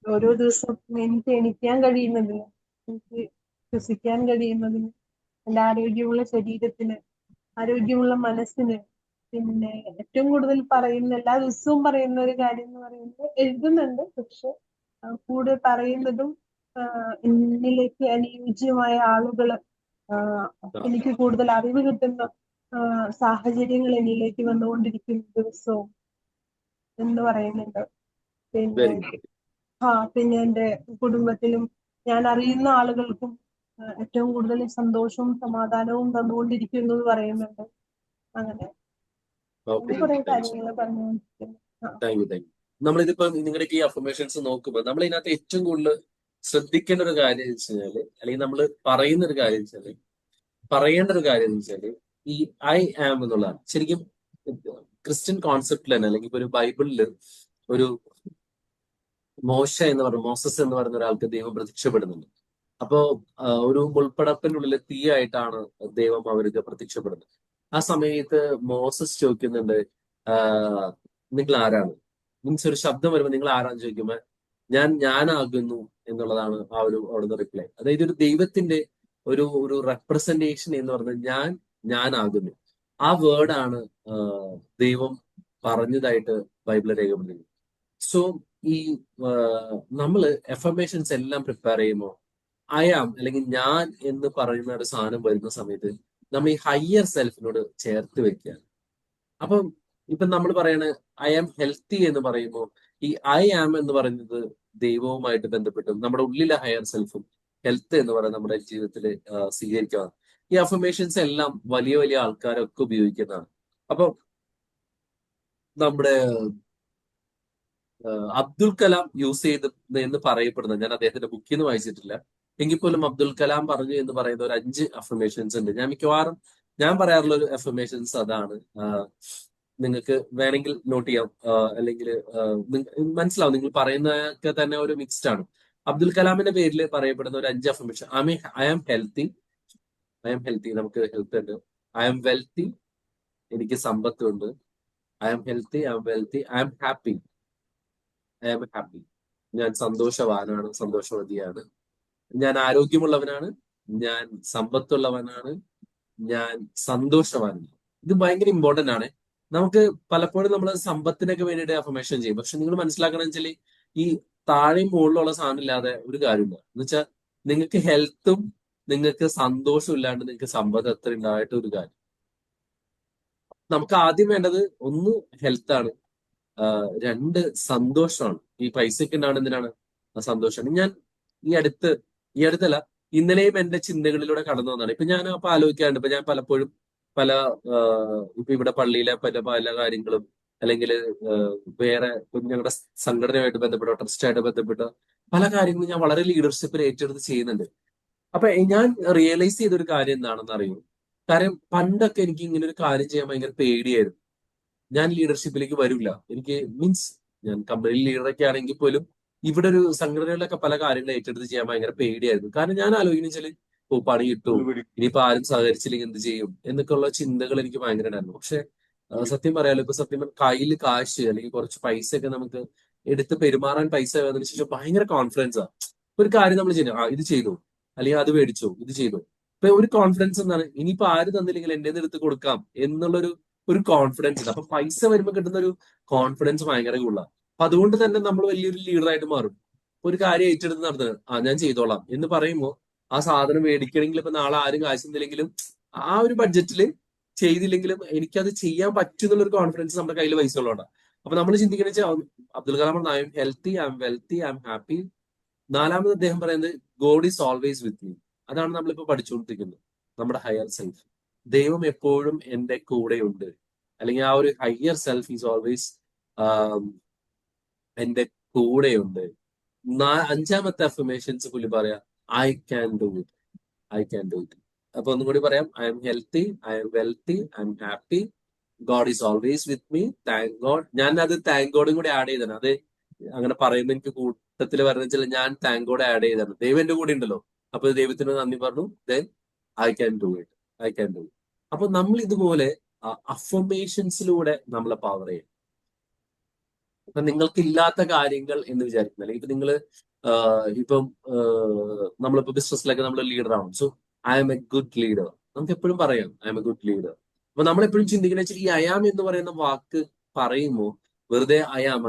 ഓരോ ദിവസം എനിക്ക് എണീക്കാൻ കഴിയുന്നതിന്, എനിക്ക് ശ്വസിക്കാൻ കഴിയുന്നതിന്, എൻ്റെ ആരോഗ്യമുള്ള ശരീരത്തിന്, ആരോഗ്യമുള്ള മനസ്സിന്. പിന്നെ ഏറ്റവും കൂടുതൽ പറയുന്ന, എല്ലാ ദിവസവും പറയുന്ന ഒരു കാര്യം എന്ന് പറയുന്നത്, എഴുതുന്നുണ്ട് പക്ഷെ കൂടെ പറയുന്നതും എന്നിലേക്ക് അനുയോജ്യമായ ആളുകള്, എനിക്ക് കൂടുതൽ അറിവ് കിട്ടുന്ന സാഹചര്യങ്ങൾ എന്നിലേക്ക് വന്നുകൊണ്ടിരിക്കുന്ന ദിവസവും എന്ന് പറയുന്നുണ്ട്. പിന്നെ വെരി ഗുഡ്. പിന്നെ എൻ്റെ കുടുംബത്തിലും ഞാൻ അറിയുന്ന ആളുകൾക്കും ഏറ്റവും കൂടുതൽ സന്തോഷവും സമാധാനവും തന്നുകൊണ്ടിരിക്കുന്നു എന്ന് പറയുന്നുണ്ട്. അങ്ങനെ കുറെ കാര്യങ്ങൾ പറഞ്ഞുകൊണ്ടിരിക്കുന്നു. Thank you. നമ്മളിതിപ്പോ നിങ്ങളുടെ ഈ അഫർമേഷൻസ് നോക്കുമ്പോൾ നമ്മൾ ഇതിനകത്ത് ഏറ്റവും കൂടുതൽ ശ്രദ്ധിക്കേണ്ട ഒരു കാര്യം എന്ന് വെച്ച് കഴിഞ്ഞാല്, അല്ലെങ്കിൽ നമ്മൾ പറയുന്ന ഒരു കാര്യം വെച്ചാല്, പറയേണ്ട ഒരു കാര്യം എന്ന് വെച്ചാല്, ഈ ഐ ആം എന്നുള്ളതാണ്. ശരിക്കും ക്രിസ്ത്യൻ കോൺസെപ്റ്റിൽ തന്നെ, അല്ലെങ്കിൽ ഒരു ബൈബിളില് ഒരു മോസസ് എന്ന് പറയുന്ന ഒരാൾക്ക് ദൈവം പ്രത്യക്ഷപ്പെടുന്നുണ്ട്. അപ്പോ ഒരു മുൾപ്പടപ്പിനുള്ളിൽ തീയായിട്ടാണ് ദൈവം അവർക്ക് പ്രത്യക്ഷപ്പെടുന്നത്. ആ സമയത്ത് മോസസ് ചോദിക്കുന്നുണ്ട്, നിങ്ങൾ ആരാണ്? മീൻസ് ഒരു ശബ്ദം വരുമ്പോൾ നിങ്ങൾ ആരാന്ന് ചോദിക്കുമ്പോൾ ഞാനാകുന്നു എന്നുള്ളതാണ് ആ ഒരു അവിടുന്ന് റിപ്ലൈ. അതായത് ഒരു ദൈവത്തിന്റെ ഒരു റെപ്രസെന്റേഷൻ എന്ന് പറഞ്ഞാൽ ഞാനാകുന്നു. ആ വേർഡാണ് ദൈവം പറഞ്ഞതായിട്ട് ബൈബിളിൽ രേഖപ്പെടുത്തുന്നത്. സോ ഈ നമ്മള് എഫർമേഷൻസ് എല്ലാം പ്രിപ്പയർ ചെയ്യുമ്പോൾ ഐ ആം അല്ലെങ്കിൽ ഞാൻ എന്ന് പറയുന്ന ഒരു സാധനം വരുന്ന സമയത്ത് നമ്മൾ ഈ ഹയർ സെൽഫിനോട് ചേർത്ത് വെക്കുകയാണ്. അപ്പം ഇപ്പൊ നമ്മൾ പറയണ ഐ ആം ഹെൽത്തി എന്ന് പറയുമ്പോൾ ഈ ഐ ആം എന്ന് പറയുന്നത് ദൈവവുമായിട്ട് ബന്ധപ്പെട്ടും നമ്മുടെ ഉള്ളിലെ ഹയർ സെൽഫും ഹെൽത്ത് എന്ന് പറയുന്നത് നമ്മുടെ ജീവിതത്തിൽ സ്വീകരിക്കുകയാണ്. ഈ അഫർമേഷൻസ് എല്ലാം വലിയ വലിയ ആൾക്കാരൊക്കെ ഉപയോഗിക്കുന്നതാണ്. അപ്പൊ നമ്മുടെ അബ്ദുൽ കലാം യൂസ് ചെയ്തത് എന്ന് പറയപ്പെടുന്നത്, ഞാൻ അദ്ദേഹത്തിന്റെ ബുക്കിൽ നിന്ന് വായിച്ചിട്ടില്ല, എങ്കിൽ പോലും അബ്ദുൽ കലാം പറഞ്ഞു എന്ന് പറയുന്ന ഒരു 5 അഫർമേഷൻസ് ഉണ്ട്. ഞാൻ മിക്കവാറും ഞാൻ പറയാറുള്ള ഒരു അഫർമേഷൻസ് അതാണ്. നിങ്ങൾക്ക് വേണമെങ്കിൽ നോട്ട് ചെയ്യാം, അല്ലെങ്കിൽ മനസ്സിലാവും. നിങ്ങൾ പറയുന്നതൊക്കെ തന്നെ ഒരു മിക്സ്ഡ് ആണ്. അബ്ദുൽ കലാമിന്റെ പേരിൽ പറയപ്പെടുന്ന ഒരു 5 അഫർമേഷൻ: ഐ ആം ഹെൽത്തി, നമുക്ക് ഹെൽത്ത് ഉണ്ട്. ഐ ആം വെൽത്തി, എനിക്ക് സമ്പത്തുണ്ട്. I am healthy, I am happy, ഞാൻ സന്തോഷവാനാണ്, സന്തോഷവതിയാണ്. ഞാൻ ആരോഗ്യമുള്ളവനാണ്, ഞാൻ സമ്പത്തുള്ളവനാണ്, ഞാൻ സന്തോഷവാനാണ്. ഇത് ഭയങ്കര ഇമ്പോർട്ടന്റ് ആണ്. നമുക്ക് പലപ്പോഴും നമ്മൾ സമ്പത്തിനൊക്കെ വേണ്ടിയിട്ട് അഫർമേഷൻ ചെയ്യും. പക്ഷെ നിങ്ങൾ മനസ്സിലാക്കണം വെച്ചാൽ ഈ താഴെയും മുകളിലുള്ള സാധനം ഇല്ലാതെ ഒരു കാര്യമില്ല. എന്ന് വെച്ചാൽ നിങ്ങൾക്ക് ഹെൽത്തും നിങ്ങൾക്ക് സന്തോഷവും ഇല്ലാണ്ട് നിങ്ങൾക്ക് സമ്പത്ത് എത്ര ഉണ്ടായിട്ട് ഒരു കാര്യം. നമുക്ക് ആദ്യം വേണ്ടത് ഒന്ന് ഹെൽത്താണ്, രണ്ട് സന്തോഷമാണ്. ഈ പൈസയ്ക്ക് ഉണ്ടാവുന്ന എന്തിനാണ്? സന്തോഷമാണ്. ഞാൻ ഈ അടുത്തല്ല, ഇന്നലെയും എന്റെ ചിന്തകളിലൂടെ കടന്നു വന്നതാണ്. ഇപ്പൊ ഞാൻ അപ്പൊ ആലോചിക്കാറുണ്ട്. ഇപ്പൊ ഞാൻ പലപ്പോഴും പല ഇപ്പൊ ഇവിടെ പള്ളിയിലെ പല പല കാര്യങ്ങളും, അല്ലെങ്കിൽ വേറെ ഞങ്ങളുടെ സംഘടനയുമായിട്ട് ബന്ധപ്പെട്ട ട്രസ്റ്റായിട്ട് ബന്ധപ്പെട്ട പല കാര്യങ്ങളും ഞാൻ വളരെ ലീഡർഷിപ്പിൽ ഏറ്റെടുത്ത് ചെയ്യുന്നുണ്ട്. അപ്പൊ ഞാൻ റിയലൈസ് ചെയ്തൊരു കാര്യം എന്താണെന്ന് അറിയൂ. കാര്യം പണ്ടൊക്കെ എനിക്ക് ഇങ്ങനെ ഒരു കാര്യം ചെയ്യാൻ ഭയങ്കര പേടിയായിരുന്നു. ഞാൻ ലീഡർഷിപ്പിലേക്ക് വരില്ല. എനിക്ക് മീൻസ് ഞാൻ കമ്പനി ലീഡറൊക്കെ ആണെങ്കിൽ പോലും ഇവിടെ ഒരു സംഘടനകളിലൊക്കെ പല കാര്യങ്ങളും ഏറ്റെടുത്ത് ചെയ്യാൻ ഭയങ്കര പേടിയായിരുന്നു. കാരണം ഞാൻ ആലോചിക്കുന്ന വെച്ചാൽ പണി കിട്ടും, ഇനിയിപ്പോ ആരും സഹകരിച്ചില്ലെങ്കിൽ എന്ത് ചെയ്യും എന്നൊക്കെയുള്ള ചിന്തകൾ എനിക്ക് ഭയങ്കര ഉണ്ടായിരുന്നു. പക്ഷെ സത്യം പറയാലോ, ഇപ്പൊ സത്യം കയ്യിൽ കാശ് അല്ലെങ്കിൽ കുറച്ച് പൈസ ഒക്കെ നമുക്ക് എടുത്ത് പെരുമാറാൻ പൈസ വന്നതിന് ശേഷം ഭയങ്കര കോൺഫിഡൻസാ. ഒരു കാര്യം നമ്മൾ ചെയ്യുന്നത്, ഇത് ചെയ്തു, അല്ലെങ്കിൽ അത് മേടിച്ചോ, ഇത് ചെയ്തു. ഇപ്പൊ ഒരു കോൺഫിഡൻസ് എന്താണ്, ഇനിയിപ്പോ ആര് തന്നില്ലെങ്കിൽ എന്റെ എടുത്ത് കൊടുക്കാം എന്നുള്ളൊരു കോൺഫിഡൻസ് ഉണ്ട്. അപ്പൊ പൈസ വരുമ്പോൾ കിട്ടുന്ന ഒരു കോൺഫിഡൻസ് ഭയങ്കര കൂടുതലാണ്. അപ്പൊ അതുകൊണ്ട് തന്നെ നമ്മൾ വലിയൊരു ലീഡറായിട്ട് മാറും. ഒരു കാര്യം ഏറ്റെടുത്ത് നടത്തുന്നത്, ഞാൻ ചെയ്തോളാം എന്ന് പറയുമ്പോൾ ആ സാധനം മേടിക്കണമെങ്കിൽ ഇപ്പൊ നാളെ ആരും കാശ് തന്നില്ലെങ്കിലും ആ ഒരു ബഡ്ജറ്റിൽ ചെയ്തില്ലെങ്കിലും എനിക്കത് ചെയ്യാൻ പറ്റും എന്നുള്ളൊരു കോൺഫിഡൻസ് നമ്മുടെ കയ്യിൽ പൈസ ഉള്ളതുകൊണ്ടാണ്. അപ്പൊ നമ്മൾ ചിന്തിക്കുന്ന വെച്ചാൽ അബ്ദുൽ കലാം പറഞ്ഞ I M healthy, I M wealthy, I am happy. നാലാമത് അദ്ദേഹം പറയുന്നത് God is always with me. അതാണ് നമ്മളിപ്പോ പഠിച്ചുകൊണ്ടിരിക്കുന്നത്. നമ്മുടെ ഹയർ സെൽഫ്, ദൈവം എപ്പോഴും എന്റെ കൂടെയുണ്ട്, അല്ലെങ്കിൽ ആ ഒരു ഹയർ സെൽഫ് ഈസ് ഓൾവേസ് എന്റെ കൂടെയുണ്ട്. അഞ്ചാമത്തെ അഫർമേഷൻസ് പുള്ളി പറയാ, I can do it, I can do it. അപ്പൊ ഒന്നും കൂടി പറയാം, I M healthy, I M wealthy, I am happy, God is always with me, thank God. ഞാൻ അത് താങ്ക് ഗോഡും കൂടി ആഡ് ചെയ്താണ്. അത് അങ്ങനെ പറയുമ്പോൾ എനിക്ക് കൂട്ടത്തിൽ പറഞ്ഞാൽ ഞാൻ താങ്ക് ഗോഡ് ആഡ് ചെയ്താണ്. ദൈവം എന്റെ കൂടെ ഉണ്ടല്ലോ, അപ്പൊ ദൈവത്തിന് നന്ദി പറഞ്ഞു, then I can do it, I can do it. അപ്പൊ നമ്മൾ ഇതുപോലെ അഫർമേഷൻസിലൂടെ നമ്മളെ പവർ ചെയ്യും. ഇപ്പൊ നിങ്ങൾക്ക് ഇല്ലാത്ത കാര്യങ്ങൾ എന്ന് വിചാരിക്കുന്നത്, അല്ലെങ്കിൽ ഇപ്പൊ നിങ്ങള് ഇപ്പം നമ്മളിപ്പോ ബിസിനസ്സിലൊക്കെ നമ്മൾ ലീഡർ ആവും. So I am a good leader, നമുക്ക് എപ്പോഴും പറയാം I am a good leader. അപ്പൊ നമ്മളെപ്പോഴും ചിന്തിക്കുന്ന വെച്ചാൽ ഈ അയാം എന്ന് പറയുന്ന വാക്ക് പറയുമ്പോൾ വെറുതെ അയാം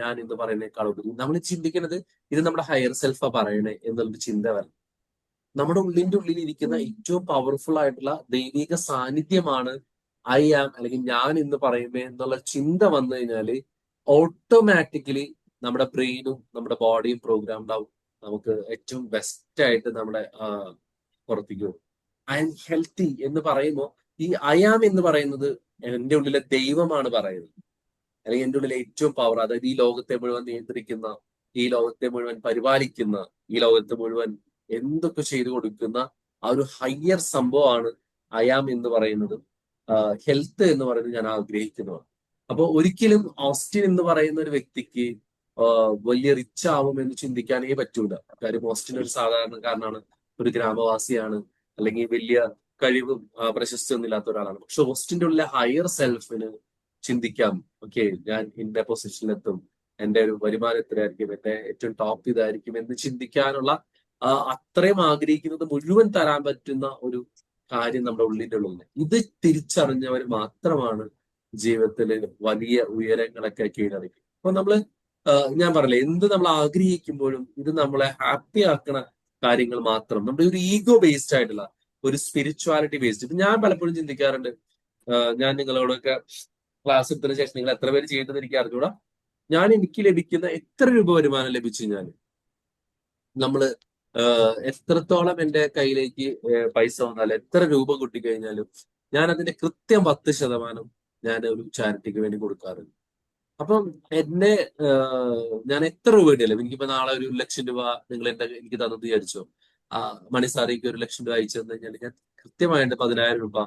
ഞാൻ എന്ന് പറയുന്നേക്കാൾ ഉപരി നമ്മൾ ചിന്തിക്കുന്നത് ഇത് നമ്മുടെ ഹയർ സെൽഫാ പറയണേ എന്നുള്ളൊരു ചിന്ത വരണം. നമ്മുടെ ഉള്ളിന്റെ ഉള്ളിൽ ഇരിക്കുന്ന ഏറ്റവും പവർഫുൾ ആയിട്ടുള്ള ദൈവിക സാന്നിധ്യമാണ് ഐ ആം, അല്ലെങ്കിൽ ഞാൻ എന്ന് പറയുമ്പോ എന്നുള്ള ചിന്ത വന്നു കഴിഞ്ഞാല് ഓട്ടോമാറ്റിക്കലി നമ്മുടെ ബ്രെയിനും നമ്മുടെ ബോഡിയും പ്രോഗ്രാംഡ് ആവും. നമുക്ക് ഏറ്റവും ബെസ്റ്റ് ആയിട്ട് നമ്മുടെ പുറത്തേക്ക് വരും. ഐ ആം ഹെൽത്തി എന്ന് പറയുമ്പോൾ ഈ ഐ ആം എന്ന് പറയുന്നത് എന്റെ ഉള്ളിലെ ദൈവമാണ് പറയുന്നത്, അല്ലെങ്കിൽ എന്റെ ഉള്ളിലെ ഏറ്റവും പവർ, അതായത് ഈ ലോകത്തെ മുഴുവൻ നിയന്ത്രിക്കുന്ന, ഈ ലോകത്തെ മുഴുവൻ പരിപാലിക്കുന്ന, ഈ ലോകത്തെ മുഴുവൻ എന്തൊക്കെ ചെയ്തു കൊടുക്കുന്ന ആ ഒരു ഹയ്യർ സംഭവമാണ് ഐ ആം എന്ന് പറയുന്നത്. ഹെൽത്ത് എന്ന് പറയുന്നത് ഞാൻ ആഗ്രഹിക്കുന്നതാണ്. അപ്പൊ ഒരിക്കലും ഓസ്റ്റിൻ എന്ന് പറയുന്ന ഒരു വ്യക്തിക്ക് വലിയ റിച്ച് ആവും എന്ന് ചിന്തിക്കാനേ പറ്റൂല. കാര്യം ഓസ്റ്റിൻ ഒരു സാധാരണക്കാരനാണ്, ഒരു ഗ്രാമവാസിയാണ്, അല്ലെങ്കിൽ വലിയ കഴിവും പ്രശസ്തി ഒന്നും ഇല്ലാത്ത ഒരാളാണ്. പക്ഷെ ഓസ്റ്റിന്റെ ഉള്ള ഹയർ സെൽഫിന് ചിന്തിക്കാം, ഓക്കെ ഞാൻ ഇന്ന പൊസിഷനിലെത്തും, എന്റെ ഒരു വരുമാനം എത്രയായിരിക്കും, എന്റെ ഏറ്റവും ടോപ്പ് ഇതായിരിക്കും എന്ന് ചിന്തിക്കാനുള്ള അത്രയും ആഗ്രഹിക്കുന്നത് മുഴുവൻ തരാൻ പറ്റുന്ന ഒരു കാര്യം നമ്മുടെ ഉള്ളിൻ്റെ ഉള്ളിൽ. ഇത് തിരിച്ചറിഞ്ഞവർ മാത്രമാണ് ജീവിതത്തിൽ വലിയ ഉയരങ്ങളൊക്കെ കീഴടക്കി. അപ്പൊ നമ്മള് ഞാൻ പറയില്ലേ, എന്ത് നമ്മൾ ആഗ്രഹിക്കുമ്പോഴും ഇത് നമ്മളെ ഹാപ്പി ആക്കണ കാര്യങ്ങൾ മാത്രം, നമ്മുടെ ഒരു ഈഗോ ബേസ്ഡ് ആയിട്ടുള്ള ഒരു സ്പിരിച്വാലിറ്റി ബേസ്ഡ്. ഇപ്പൊ ഞാൻ പലപ്പോഴും ചിന്തിക്കാറുണ്ട്, ഞാൻ നിങ്ങളോടൊക്കെ ക്ലാസ് എടുത്തതിന് ശേഷം നിങ്ങൾ എത്ര പേര് ചെയ്യേണ്ടത് എനിക്ക് അറിഞ്ഞൂടാ. എനിക്ക് ലഭിക്കുന്ന എത്ര രൂപ വരുമാനം ലഭിച്ചു കഴിഞ്ഞാൽ നമ്മള് എത്രത്തോളം എന്റെ കയ്യിലേക്ക് പൈസ വന്നാലും എത്ര രൂപ കിട്ടിക്കഴിഞ്ഞാലും ഞാൻ അതിന്റെ കൃത്യം 10% ഞാൻ ഒരു ചാരിറ്റിക്ക് വേണ്ടി കൊടുക്കാറുണ്ട്. അപ്പം ഞാൻ എത്ര രൂപ കിട്ടിയാലും, എനിക്കിപ്പോ നാളെ 1,00,000 രൂപ നിങ്ങൾ എനിക്ക് തന്നത് വിചാരിച്ചോ, മണി സാറിക്ക് 1,00,000 രൂപ അയച്ചു തന്നു കഴിഞ്ഞാൽ ഞാൻ കൃത്യമായിട്ട് 10,000 രൂപ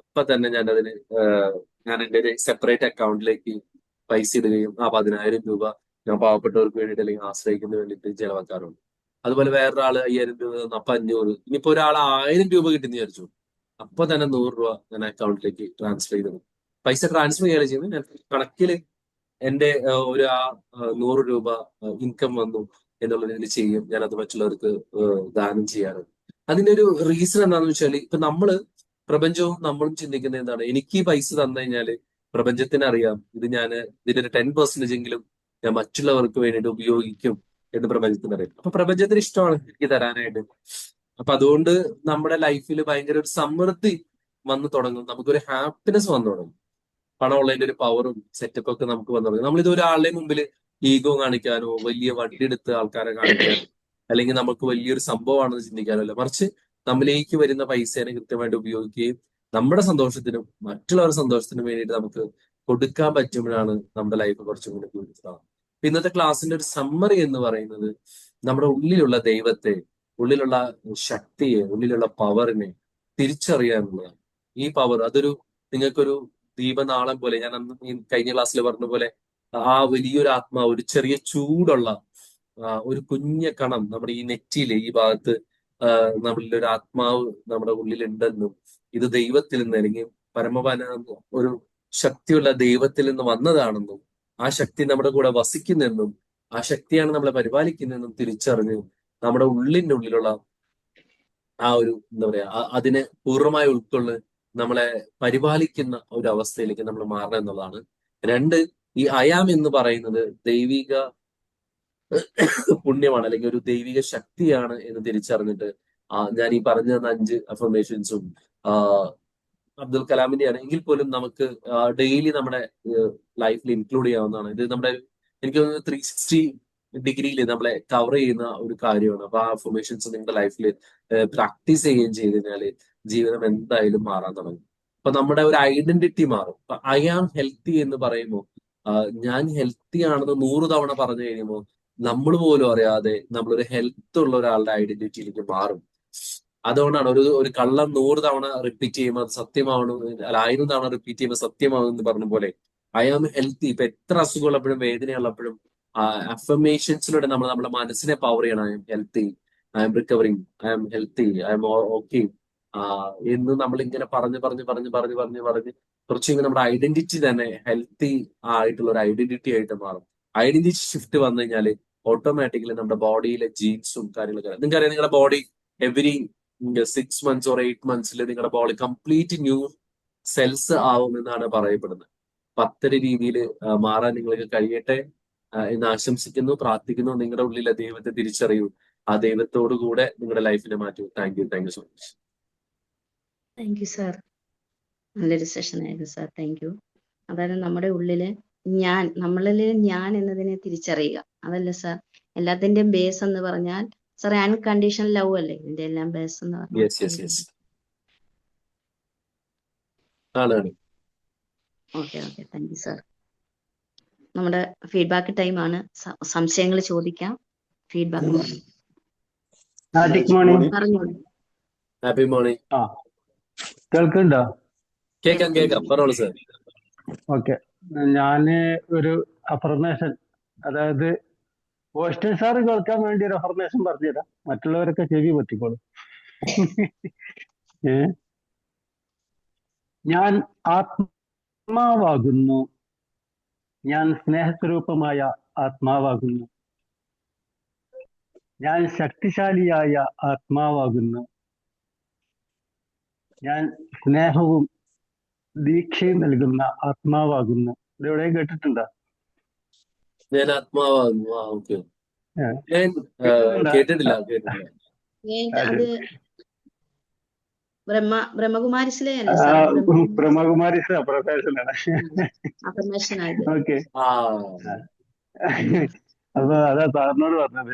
അപ്പൊ തന്നെ ഞാൻ എന്റെ ഒരു സെപ്പറേറ്റ് അക്കൗണ്ടിലേക്ക് പൈസ ഇടുകയും ആ 10,000 രൂപ ഞാൻ പാവപ്പെട്ടവർക്ക് വേണ്ടിയിട്ട് അല്ലെങ്കിൽ ആശ്രയിക്കുന്നതിന് വേണ്ടിയിട്ട് ചെലവാക്കാറുണ്ട്. അതുപോലെ വേറൊരാള് 5,000 രൂപ തന്നു, അപ്പൊ 500. ഇനിയിപ്പോ ഒരാൾ 1000 രൂപ കിട്ടിയെന്ന് വിചാരിച്ചു, അപ്പൊ തന്നെ 100 രൂപ ഞാൻ അക്കൗണ്ടിലേക്ക് ട്രാൻസ്ഫർ ചെയ്തു. പൈസ ട്രാൻസ്ഫർ ചെയ്യുകയാണ് ചെയ്യുന്നത്. ഞാൻ കണക്കില് എന്റെ ഒരു 100 രൂപ ഇൻകം വന്നു എന്നുള്ളതിൽ ചെയ്യും, ഞാനത് മറ്റുള്ളവർക്ക് ദാനം ചെയ്യാറുണ്ട്. അതിന്റെ ഒരു റീസൺ എന്താണെന്ന് വെച്ചാൽ, ഇപ്പൊ പ്രപഞ്ചവും നമ്മളും ചിന്തിക്കുന്നത് എന്താണ്, എനിക്ക് ഈ പൈസ തന്നു കഴിഞ്ഞാല് പ്രപഞ്ചത്തിന് അറിയാം ഇതിന്റെ ഒരു 10% എങ്കിലും ഞാൻ മറ്റുള്ളവർക്ക് വേണ്ടിയിട്ട് ഉപയോഗിക്കും എന്ന് പ്രപഞ്ചത്തിന് അറിയാം. അപ്പൊ പ്രപഞ്ചത്തിന് ഇഷ്ടമാണ് എനിക്ക് തരാനായിട്ട്. അപ്പൊ അതുകൊണ്ട് നമ്മുടെ ലൈഫിൽ ഭയങ്കര ഒരു സമൃദ്ധി വന്നു തുടങ്ങും, നമുക്കൊരു ഹാപ്പിനെസ് വന്നു തുടങ്ങും. പണമുള്ളതിന്റെ ഒരു പവറും സെറ്റപ്പ് ഒക്കെ നമുക്ക് വന്നു തുടങ്ങി. നമ്മളിത് ഒരാളുടെ മുമ്പിൽ ഈഗോ കാണിക്കാനോ വലിയ വട്ടിയെടുത്ത് ആൾക്കാരെ കാണിക്കാനോ അല്ലെങ്കിൽ നമുക്ക് വലിയൊരു സംഭവമാണെന്ന് ചിന്തിക്കാനോ അല്ല, മറിച്ച് നമ്മിലേക്ക് വരുന്ന പൈസേനെ കൃത്യമായിട്ട് ഉപയോഗിക്കുകയും നമ്മുടെ സന്തോഷത്തിനും മറ്റുള്ളവരുടെ സന്തോഷത്തിനും വേണ്ടിയിട്ട് നമുക്ക് കൊടുക്കാൻ പറ്റുമ്പോഴാണ് നമ്മുടെ ലൈഫ് കുറച്ചും കൂടി ബ്യൂട്ടിഫുൾ ആവുന്നത്. ഇന്നത്തെ ക്ലാസ്സിന്റെ ഒരു സമ്മറി എന്ന് പറയുന്നത് നമ്മുടെ ഉള്ളിലുള്ള ദൈവത്തെ, ഉള്ളിലുള്ള ശക്തിയെ, ഉള്ളിലുള്ള പവറിനെ തിരിച്ചറിയാനുള്ളതാണ്. ഈ പവർ അതൊരു നിങ്ങൾക്കൊരു ദീപനാളം പോലെ, ഞാൻ അന്ന് ഈ കഴിഞ്ഞ ക്ലാസ്സിൽ പറഞ്ഞ പോലെ, ആ വലിയൊരു ആത്മാവ്, ഒരു ചെറിയ ചൂടുള്ള ഒരു കുഞ്ഞ കണം നമ്മുടെ ഈ നെറ്റിയില് ഈ ഭാഗത്ത് നമ്മളിൽ ഒരു ആത്മാവ് നമ്മുടെ ഉള്ളിലുണ്ടെന്നും ഇത് ദൈവത്തിൽ നിന്ന് അല്ലെങ്കിൽ പരമപന ഒരു ശക്തിയുള്ള ദൈവത്തിൽ നിന്ന് വന്നതാണെന്നും ആ ശക്തി നമ്മുടെ കൂടെ വസിക്കുന്നെന്നും ആ ശക്തിയാണ് നമ്മളെ പരിപാലിക്കുന്നതെന്നും തിരിച്ചറിഞ്ഞ് നമ്മുടെ ഉള്ളിന്റെ ഉള്ളിലുള്ള ആ ഒരു എന്താ പറയാ അതിനെ പൂർണ്ണമായി ഉൾക്കൊണ്ട് നമ്മളെ പരിപാലിക്കുന്ന ഒരു അവസ്ഥയിലേക്ക് നമ്മൾ മാറണം എന്നുള്ളതാണ്. രണ്ട്, ഈ അയാം എന്ന് പറയുന്നത് ദൈവിക പുണ്യമാണ് അല്ലെങ്കിൽ ഒരു ദൈവിക ശക്തിയാണ് എന്ന് തിരിച്ചറിഞ്ഞിട്ട് ഞാൻ ഈ പറഞ്ഞു തന്ന 5 അഫർമേഷൻസും അബ്ദുൽ കലാമിന്റെയാണ് എങ്കിൽ പോലും നമുക്ക് ഡെയിലി നമ്മുടെ ലൈഫിൽ ഇൻക്ലൂഡ് ചെയ്യാവുന്നതാണ്. ഇത് നമ്മുടെ എനിക്ക് തോന്നുന്നു 360 ഡിഗ്രിയിൽ നമ്മളെ കവർ ചെയ്യുന്ന ഒരു കാര്യമാണ്. അപ്പൊ ആ അഫർമേഷൻസ് നിങ്ങളുടെ ലൈഫിൽ പ്രാക്ടീസ് ചെയ്യുകയും ചെയ്ത് കഴിഞ്ഞാല് ജീവിതം എന്തായാലും മാറാൻ തുടങ്ങും. അപ്പൊ നമ്മുടെ ഒരു ഐഡന്റിറ്റി മാറും. അപ്പൊ ഐ ആം ഹെൽത്തി എന്ന് പറയുമ്പോൾ ഞാൻ ഹെൽത്തി ആണെന്ന് 100 തവണ പറഞ്ഞു കഴിയുമ്പോൾ നമ്മൾ പോലും അറിയാതെ നമ്മളൊരു ഹെൽത്ത് ഉള്ള ഒരാളുടെ ഐഡന്റിറ്റിയിലേക്ക് മാറും. അതുകൊണ്ടാണ് ഒരു കള്ളം 100 തവണ റിപ്പീറ്റ് ചെയ്യുമ്പോൾ അത് സത്യമാവണം, അല്ല 1000 തവണ റിപ്പീറ്റ് ചെയ്യുമ്പോൾ സത്യമാവും എന്ന് പറഞ്ഞ പോലെ ഐ ആം ഹെൽത്തി. ഇപ്പൊ എത്ര അസുഖമുള്ളപ്പോഴും വേദനയുള്ളപ്പോഴും അഫർമേഷൻസിലൂടെ നമ്മൾ നമ്മുടെ മനസ്സിനെ പവർ ചെയ്യണം. I M healthy, I M recovering, I M healthy, I M okay എന്ന് നമ്മൾ ഇങ്ങനെ പറഞ്ഞ് കുറച്ച് നമ്മുടെ ഐഡന്റിറ്റി തന്നെ ഹെൽത്തി ആയിട്ടുള്ള ഒരു ഐഡന്റിറ്റി ആയിട്ട് മാറും. ഐഡന്റിറ്റി ഷിഫ്റ്റ് വന്നു കഴിഞ്ഞാൽ ഓട്ടോമാറ്റിക്കലി നമ്മുടെ ബോഡിയിലെ ജീൻസും കാര്യങ്ങളൊക്കെ, നിങ്ങൾക്കറിയാം നിങ്ങളുടെ body every 6 months or 8 months നിങ്ങളുടെ ബോഡി കംപ്ലീറ്റ് ന്യൂ സെൽസ് ആവുമെന്നാണ് പറയപ്പെടുന്നത്. അപ്പൊ അത്തരം രീതിയിൽ മാറാൻ നിങ്ങൾക്ക് കഴിയട്ടെ എന്ന് ആശംസിക്കുന്നു, പ്രാർത്ഥിക്കുന്നു. നിങ്ങളുടെ ഉള്ളിലെ ദൈവത്തെ തിരിച്ചറിയൂ, ആ ദൈവത്തോടു കൂടെ നിങ്ങളുടെ ലൈഫിനെ മാറ്റൂ. Thank you so much. Thank you sir, നല്ലൊരു സെഷൻ ആയിരുന്നു സാർ. Thank U. അതായത് നമ്മുടെ ഉള്ളില് നമ്മളില് ഞാൻ എന്നതിനെ തിരിച്ചറിയുക, അതല്ല സാർ എല്ലാത്തിന്റെയും ബേസ് എന്ന് പറഞ്ഞാൽ സാർ അൺകണ്ടീഷണൽ ലവ് അല്ലേ ഇതിന്റെ എല്ലാം ബേസ് എന്ന് പറഞ്ഞാൽ. Okay thank you sir. നമ്മുടെ ഫീഡ്ബാക്ക് ടൈമാണ്. സംശയങ്ങൾ ചോദിക്കാം, ഫീഡ്ബാക്ക് പറഞ്ഞോളൂ. Happy morning. കേൾക്കുന്നുണ്ടോ? കേൾക്കാം പറഞ്ഞോളൂ സാർ. ഓക്കെ, ഞാന് ഒരു അഫർമേഷൻ, അതായത് പോസ്റ്റൽ സാറ് കേൾക്കാൻ വേണ്ടി ഒരു അഫർമേഷൻ പറഞ്ഞുതരാം, മറ്റുള്ളവരൊക്കെ ചെവി പറ്റിക്കോളും. ഞാൻ ആത്മാവാകുന്നു, ഞാൻ സ്നേഹസ്വരൂപമായ ആത്മാവാകുന്നു, ഞാൻ ശക്തിശാലിയായ ആത്മാവാകുന്നു, ഞാൻ സ്നേഹവും ദീക്ഷയും നൽകുന്ന ആത്മാവാകുന്നു. ഇതെവിടെയും കേട്ടിട്ടുണ്ടോ? ഞാൻ ആത്മാവാകുന്നു. ഞാൻ കേട്ടിട്ടില്ല. അത് ബ്രഹ്മകുമാരിസിലെ ബ്രഹ്മകുമാരിസ് പ്രൊഫഷനാണ്. ഓക്കെ, അപ്പൊ അതാ സാറിനോട് പറഞ്ഞത്.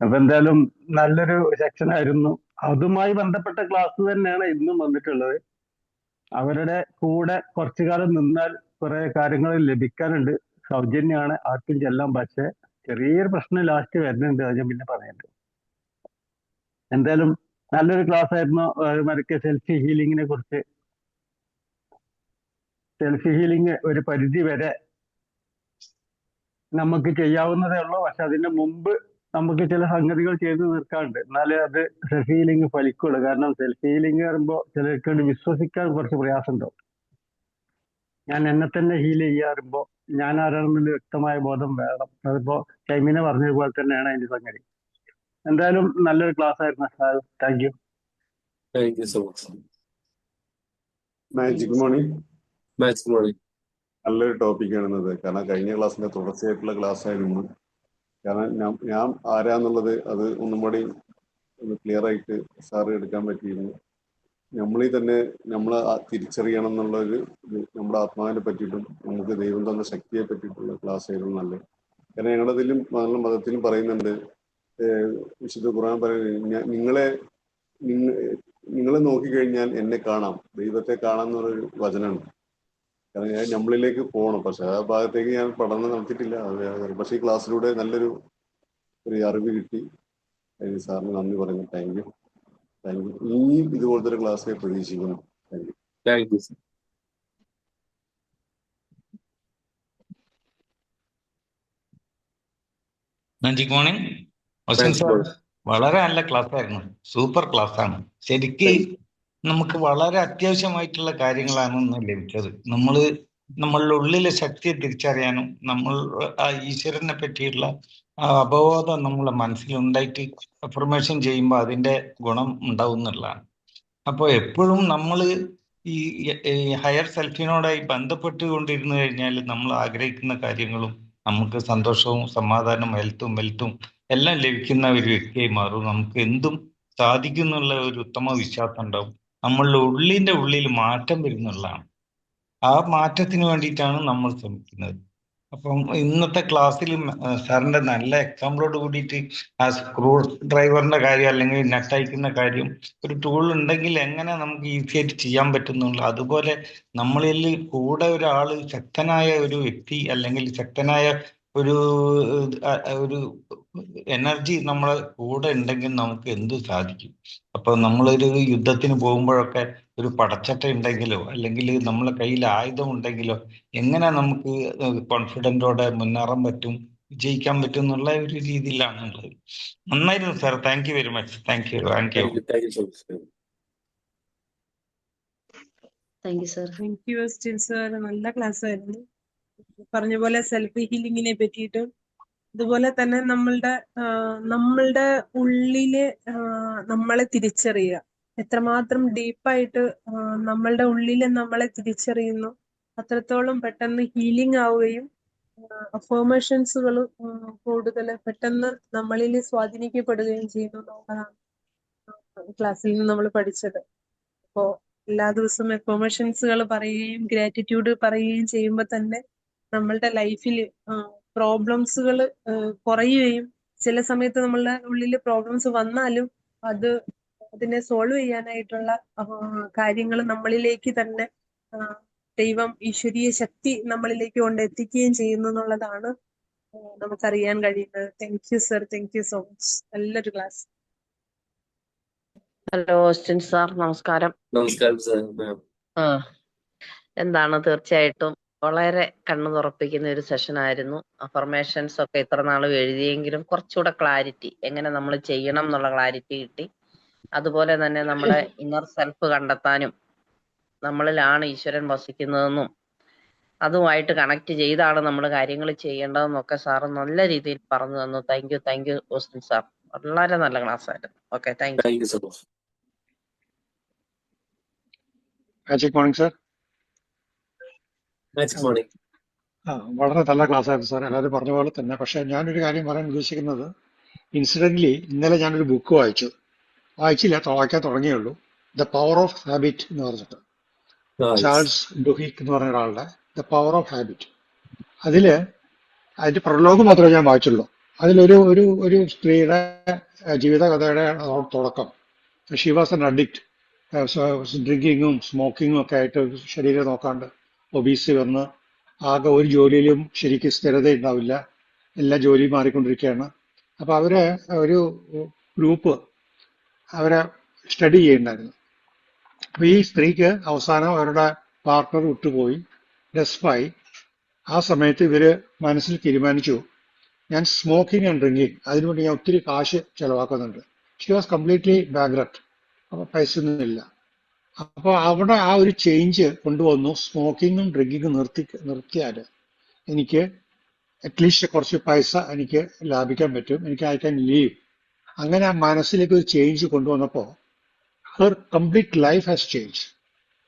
അപ്പൊ എന്തായാലും നല്ലൊരു സെക്ഷൻ ആയിരുന്നു. അതുമായി ബന്ധപ്പെട്ട ക്ലാസ് തന്നെയാണ് ഇന്നും വന്നിട്ടുള്ളത്. അവരുടെ കൂടെ കുറച്ചു കാലം നിന്നാൽ കുറെ കാര്യങ്ങൾ ലഭിക്കാനുണ്ട്. സൗജന്യമാണ്, ആർക്കും ചെല്ലാം. പക്ഷെ ചെറിയൊരു പ്രശ്നം ലാസ്റ്റ് വരുന്നുണ്ട്, അത് ഞാൻ പിന്നെ പറയുന്നുണ്ട്. എന്തായാലും നല്ലൊരു ക്ലാസ് ആയിരുന്നു. മറ്റേ സെൽഫ് ഹീലിങ്ങിനെ കുറിച്ച്. സെൽഫ് ഹീലിംഗ് ഒരു പരിധി വരെ നമുക്ക് ചെയ്യാവുന്നതേ ഉള്ളൂ. പക്ഷെ അതിന് മുമ്പ് നമുക്ക് ചില സംഗതികൾ ചെയ്തു തീർക്കാറുണ്ട്, എന്നാലേ അത് സെൽഫ് ഹീലിംഗ് ഫലിക്കുള്ളൂ. കാരണം സെൽഫ് ഹീലിംഗ് പറയുമ്പോൾ ചിലർക്ക് വിശ്വസിക്കാൻ കുറച്ച് പ്രയാസമുണ്ടാവും. ഞാൻ എന്നെ തന്നെ ഹീൽ ചെയ്യാറുമ്പോ ഞാൻ ആരാണെന്നുള്ള വ്യക്തമായ ബോധം വേണം. അതിപ്പോ ഷൈമിനെ പറഞ്ഞതുപോലെ തന്നെയാണ് അതിന്റെ സംഗതി. എന്തായാലും നല്ലൊരു ക്ലാസ് ആയിരുന്നു sir. Thank you so much. Magic morning. നല്ലൊരു ടോപ്പിക്കാണെന്നത്. കാരണം കഴിഞ്ഞ ക്ലാസ്സിന്റെ തുടർച്ചയായിട്ടുള്ള ക്ലാസ് ആയിരുന്നു. കാരണം ഞാൻ ആരാന്നുള്ളത് അത് ഒന്നും കൂടി ഒന്ന് ക്ലിയർ ആയിട്ട് സാറ് എടുക്കാൻ പറ്റിയിരുന്നു. നമ്മളീ തന്നെ നമ്മളെ തിരിച്ചറിയണം എന്നുള്ള ഒരു നമ്മുടെ ആത്മാവിനെ പറ്റിയിട്ടും നമുക്ക് ദൈവം തന്ന ശക്തിയെ പറ്റിയിട്ടുള്ള ക്ലാസ് ആയിരുന്നു നല്ലത്. കാരണം ഞങ്ങളതിലും ഞങ്ങളുടെ മതത്തിലും പറയുന്നുണ്ട്, വിശുദ്ധ ഖുർആൻ പറയുന്നത് നിങ്ങളെ നോക്കിക്കഴിഞ്ഞാൽ എന്നെ കാണാം, ദൈവത്തെ കാണാം എന്നുള്ളൊരു വചനമുണ്ട്. കാരണം ഞാൻ നമ്മളിലേക്ക് പോകണം, പക്ഷെ ആ ഭാഗത്തേക്ക് ഞാൻ പഠനം നടത്തിയിട്ടില്ല. പക്ഷേ ഈ ക്ലാസ്സിലൂടെ നല്ലൊരു അറിവ് കിട്ടി. അതിന് സാറിന് നന്ദി പറഞ്ഞു. Thank you. ഇനിയും ഇതുപോലത്തെ ഒരു ക്ലാസ്സിനെ പ്രതീക്ഷിക്കുന്നു. Thank you. Thank you sir. Magic morning Waseem sir, വളരെ നല്ല ക്ലാസ് ആയിരുന്നു. സൂപ്പർ ക്ലാസ് ആണ്. ശരിക്ക് നമുക്ക് വളരെ അത്യാവശ്യമായിട്ടുള്ള കാര്യങ്ങളാണ് ഇന്ന് ലഭിച്ചത്. നമ്മളുടെ ഉള്ളിലെ ശക്തിയെ തിരിച്ചറിയാനും നമ്മൾ ആ ഈശ്വരനെ പറ്റിയുള്ള ആ അവബോധം നമ്മളെ മനസ്സിലുണ്ടായിട്ട് അഫർമേഷൻ ചെയ്യുമ്പോൾ അതിന്റെ ഗുണം ഉണ്ടാവും എന്നുള്ളതാണ്. അപ്പോൾ എപ്പോഴും നമ്മൾ ഈ ഹയർ സെൽഫിനോടായി ബന്ധപ്പെട്ടുകൊണ്ടിരുന്നു കഴിഞ്ഞാൽ നമ്മൾ ആഗ്രഹിക്കുന്ന കാര്യങ്ങളും നമുക്ക് സന്തോഷവും സമാധാനവും വെൽത്തും എല്ലാം ലഭിക്കുന്ന ഒരു വ്യക്തിയായി മാറും. നമുക്ക് എന്തും സാധിക്കും എന്നുള്ള ഒരു ഉത്തമ വിശ്വാസം ഉണ്ടാവും. നമ്മളുടെ ഉള്ളിൽ മാറ്റം വരുന്നുള്ളതാണ്. ആ മാറ്റത്തിന് വേണ്ടിയിട്ടാണ് നമ്മൾ ശ്രമിക്കുന്നത്. അപ്പം ഇന്നത്തെ ക്ലാസ്സിൽ സാറിന്റെ നല്ല എക്സാമ്പിളോട് കൂടിയിട്ട് ആ സ്ക്രൂ ഡ്രൈവറിന്റെ കാര്യം അല്ലെങ്കിൽ നട്ടയക്കുന്ന കാര്യം ഒരു ടൂൾ ഉണ്ടെങ്കിൽ എങ്ങനെ നമുക്ക് ഈസി ആയിട്ട് ചെയ്യാൻ പറ്റുന്നുള്ളൂ. അതുപോലെ നമ്മളിൽ കൂടെ ഒരാള് ശക്തനായ ഒരു വ്യക്തി അല്ലെങ്കിൽ ശക്തനായ ഒരു ഒരു എനർജി നമ്മളെ കൂടെ ഉണ്ടെങ്കിൽ നമുക്ക് എന്ത് സാധിക്കും. അപ്പൊ നമ്മളൊരു യുദ്ധത്തിന് പോകുമ്പോഴൊക്കെ ഒരു പടച്ചട്ട ഉണ്ടെങ്കിലോ അല്ലെങ്കിൽ നമ്മളെ കയ്യിൽ ആയുധം ഉണ്ടെങ്കിലോ എങ്ങനെ നമുക്ക് കോൺഫിഡൻറ്റോടെ മുന്നേറാൻ പറ്റും, വിജയിക്കാൻ പറ്റും എന്നുള്ള ഒരു രീതിയിലാണ് ഉള്ളത്. നന്നായിരുന്നു sir. Thank you very much. Thank you. Thank you so much. Thank you sir. Thank you still sir. നല്ല ക്ലാസ് ആയിരുന്നു. പറഞ്ഞ പോലെ സെൽഫ് ഹീലിങ്ങിനെ പറ്റിയിട്ടും അതുപോലെ തന്നെ നമ്മളുടെ ഉള്ളില് നമ്മളെ തിരിച്ചറിയുക. എത്രമാത്രം ഡീപ്പായിട്ട് നമ്മളുടെ ഉള്ളിൽ നമ്മളെ തിരിച്ചറിയുന്നു അത്രത്തോളം പെട്ടെന്ന് ഹീലിംഗ് ആവുകയും അഫർമേഷൻസുകൾ കൂടുതൽ പെട്ടെന്ന് നമ്മളിൽ സ്വാധീനിക്കപ്പെടുകയും ചെയ്യുന്നു എന്നുള്ളതാണ് ക്ലാസ്സിൽ നിന്ന് നമ്മൾ പഠിച്ചത്. അപ്പോൾ എല്ലാ ദിവസവും അഫർമേഷൻസുകൾ പറയുകയും ഗ്രാറ്റിറ്റ്യൂഡ് പറയുകയും ചെയ്യുമ്പോൾ തന്നെ നമ്മളുടെ ലൈഫിൽ പ്രോബ്ലംസുകൾ കുറയുകയും ചില സമയത്ത് നമ്മളുടെ ഉള്ളിൽ പ്രോബ്ലംസ് വന്നാലും അതിനെ സോൾവ് ചെയ്യാനായിട്ടുള്ള കാര്യങ്ങൾ നമ്മളിലേക്ക് തന്നെ ദൈവം ഈശ്വരീയ ശക്തി നമ്മളിലേക്ക് കൊണ്ടെത്തിക്കുകയും ചെയ്യുന്നു എന്നുള്ളതാണ് നമുക്കറിയാൻ കഴിയുന്നത്. Thank you sir. Thank you so much. നല്ലൊരു ക്ലാസ്. ഹലോ ഓസ്റ്റിൻ സാർ, നമസ്കാരം. നമസ്കാരം സർ. എന്താണ്, തീർച്ചയായിട്ടും വളരെ കണ്ണു തുറപ്പിക്കുന്ന ഒരു സെഷൻ ആയിരുന്നു. അഫർമേഷൻസ് ഒക്കെ ഇത്ര നാളും എഴുതിയെങ്കിലും കുറച്ചുകൂടെ ക്ലാരിറ്റി, എങ്ങനെ നമ്മൾ ചെയ്യണം എന്നുള്ള ക്ലാരിറ്റി കിട്ടി. അതുപോലെ തന്നെ നമ്മുടെ ഇന്നർ സെൽഫ് കണ്ടെത്താനും നമ്മളിലാണ് ഈശ്വരൻ വസിക്കുന്നതെന്നും അതുമായിട്ട് കണക്ട് ചെയ്താണ് നമ്മൾ കാര്യങ്ങൾ ചെയ്യേണ്ടതെന്നൊക്കെ സാറ് നല്ല രീതിയിൽ പറഞ്ഞു തന്നു. Thank you Austin sir. വളരെ നല്ല ക്ലാസ് ആയിരുന്നു. Okay, thank you so much. Magic morning sir. Magic morning. വളരെ നല്ല ക്ലാസ് ആയിരുന്നു സാർ, എല്ലാവരും പറഞ്ഞ പോലെ തന്നെ. പക്ഷെ ഞാനൊരു കാര്യം പറയാൻ ഉദ്ദേശിക്കുന്നത്, ഇൻസിഡന്റലി ഇന്നലെ ഞാനൊരു ബുക്ക് വായിച്ചില്ല, വായിക്കാൻ തുടങ്ങിയുള്ളൂ. ദ പവർ ഓഫ് ഹാബിറ്റ് എന്ന് പറഞ്ഞിട്ട്, ചാൾസ് ഡുഹിക് എന്ന് പറഞ്ഞ ഒരാളുടെ ദ പവർ ഓഫ് ഹാബിറ്റ്. അതിന്റെ പ്രലോഗ് മാത്രമേ ഞാൻ വായിച്ചുള്ളൂ. അതിലൊരു ഒരു ഒരു സ്ത്രീയുടെ ജീവിതകഥയുടെ തുടക്കം. ഷീ വാസ് ആൻ അഡിക്റ്റ്, ഡ്രിങ്കിങ്ങും സ്മോക്കിങ്ങും ഒക്കെ ആയിട്ട് ശരീരം നോക്കാണ്ട് ഒബീസി വന്ന് ആകെ ഒരു ജോലിയിലും ശരിക്കും സ്ഥിരത ഉണ്ടാവില്ല, എല്ലാ ജോലിയും മാറിക്കൊണ്ടിരിക്കുകയാണ്. അപ്പൊ ഒരു ഗ്രൂപ്പ് അവരെ സ്റ്റഡി ചെയ്യുന്നുണ്ടായിരുന്നു. അപ്പൊ ഈ സ്ത്രീക്ക് അവസാനം അവരുടെ പാർട്ട്ണർ വിട്ടുപോയി, ഡെസ്പായി. ആ സമയത്ത് ഇവര് മനസ്സിൽ തീരുമാനിച്ചു, ഞാൻ സ്മോക്കിംഗ് ആൻഡ് ഡ്രിങ്കിങ് അതിനുവേണ്ടി ഞാൻ ഒത്തിരി കാശ് ചെലവാക്കുന്നുണ്ട്. She was completely bankrupt. അപ്പൊ പൈസ ഒന്നുമില്ല. അപ്പൊ അവിടെ ആ ഒരു ചേഞ്ച് കൊണ്ടുവന്നു. സ്മോക്കിങ്ങും ഡ്രിങ്കിങ്ങും നിർത്തിയാൽ എനിക്ക് അറ്റ്ലീസ്റ്റ് കുറച്ച് പൈസ എനിക്ക് ലാഭിക്കാൻ പറ്റും, എനിക്ക് ഐ ക്യാൻ ലീവ്. അങ്ങനെ ആ മനസ്സിലേക്ക് ഒരു ചേഞ്ച് കൊണ്ടുവന്നപ്പോൾ her complete life has change.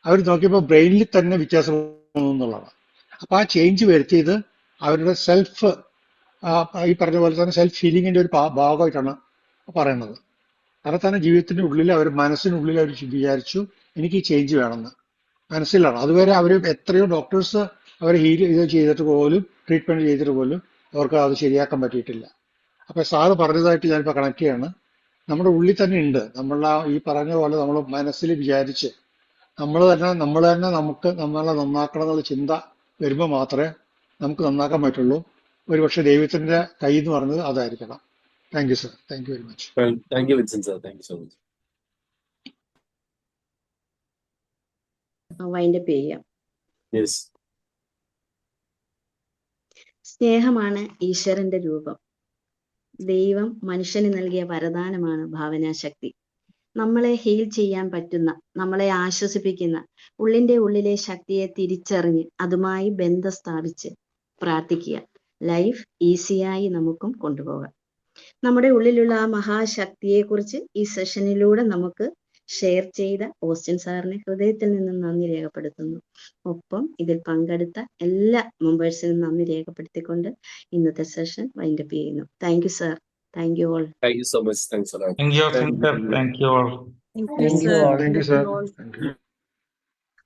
അവർ നോക്കിയപ്പോൾ ബ്രെയിനിൽ തന്നെ വ്യത്യാസം എന്നുള്ളതാണ്. അപ്പൊ ആ ചേഞ്ച് വരുത്തിയത് അവരുടെ സെൽഫ്, ഈ പറഞ്ഞ പോലെ തന്നെ സെൽഫ് ഫീലിങ്ങിന്റെ ഒരു ഭാഗമായിട്ടാണ് പറയുന്നത്. കാരണം തന്നെ ജീവിതത്തിന്റെ ഉള്ളിൽ അവർ മനസ്സിനുള്ളിൽ അവർ വിചാരിച്ചു എനിക്ക് ഈ ചേഞ്ച് വേണമെന്ന്. മനസ്സിലാണ്. അതുവരെ അവർ എത്രയോ ഡോക്ടേഴ്സ് അവരെ ഇത് ചെയ്തിട്ട് പോലും, ട്രീറ്റ്മെന്റ് ചെയ്തിട്ട് പോലും അവർക്ക് അത് ശരിയാക്കാൻ പറ്റിയിട്ടില്ല. അപ്പൊ സാറ് പറഞ്ഞതായിട്ട് ഞാനിപ്പോ കണക്ട് ചെയ്യാണ്. നമ്മുടെ ഉള്ളിൽ തന്നെ ഉണ്ട്. നമ്മളെ ഈ പറഞ്ഞ പോലെ നമ്മൾ മനസ്സിൽ വിചാരിച്ച് നമ്മൾ തന്നെ നമുക്ക് നമ്മളെ നന്നാക്കണം എന്നുള്ള ചിന്ത വരുമ്പോൾ മാത്രമേ നമുക്ക് നന്നാക്കാൻ പറ്റുള്ളൂ. ഒരുപക്ഷെ ദൈവത്തിന്റെ കൈ എന്ന് പറഞ്ഞത് അതായിരിക്കണം. Thank you sir. Thank you very much. Thank you Vincent sir. Thank you so much. Wind up ചെയ്യാം. യെസ്. സ്നേഹമാണ് ഈശ്വരന്റെ രൂപം. ദൈവം മനുഷ്യന് നൽകിയ വരദാനമാണ് ഭാവനാശക്തി. നമ്മളെ ഹീൽ ചെയ്യാൻ പറ്റുന്ന, നമ്മളെ ആശ്വസിപ്പിക്കുന്ന ഉള്ളിന്റെ ഉള്ളിലെ ശക്തിയെ തിരിച്ചറിഞ്ഞ് അതുമായി ബന്ധം സ്ഥാപിച്ച് പ്രാർത്ഥിക്കുക. ലൈഫ് ഈസിയായി നമുക്കും കൊണ്ടുപോകാം. നമ്മുടെ ഉള്ളിലുള്ള ആ മഹാശക്തിയെക്കുറിച്ച് ഈ സെഷനിലൂടെ നമുക്ക് ഷെയർ ചെയ്ത ഓസ്റ്റിൻ സാറിനെ ഹൃദയത്തിൽ നിന്നും നന്ദി രേഖപ്പെടുത്തുന്നു. ഒപ്പം ഇതിൽ പങ്കെടുത്ത എല്ലാ മെമ്പേഴ്സിനും നന്ദി രേഖപ്പെടുത്തിക്കൊണ്ട് ഇന്നത്തെ സെഷൻ വൈൻഡപ്പ് ചെയ്യുന്നു. Thank you sir. Thank you all. Thank you so much. Thanks a lot. Thank you. Thank U. Thank you, Thank you sir. all. Thank you Thank sir. you all. Thank you.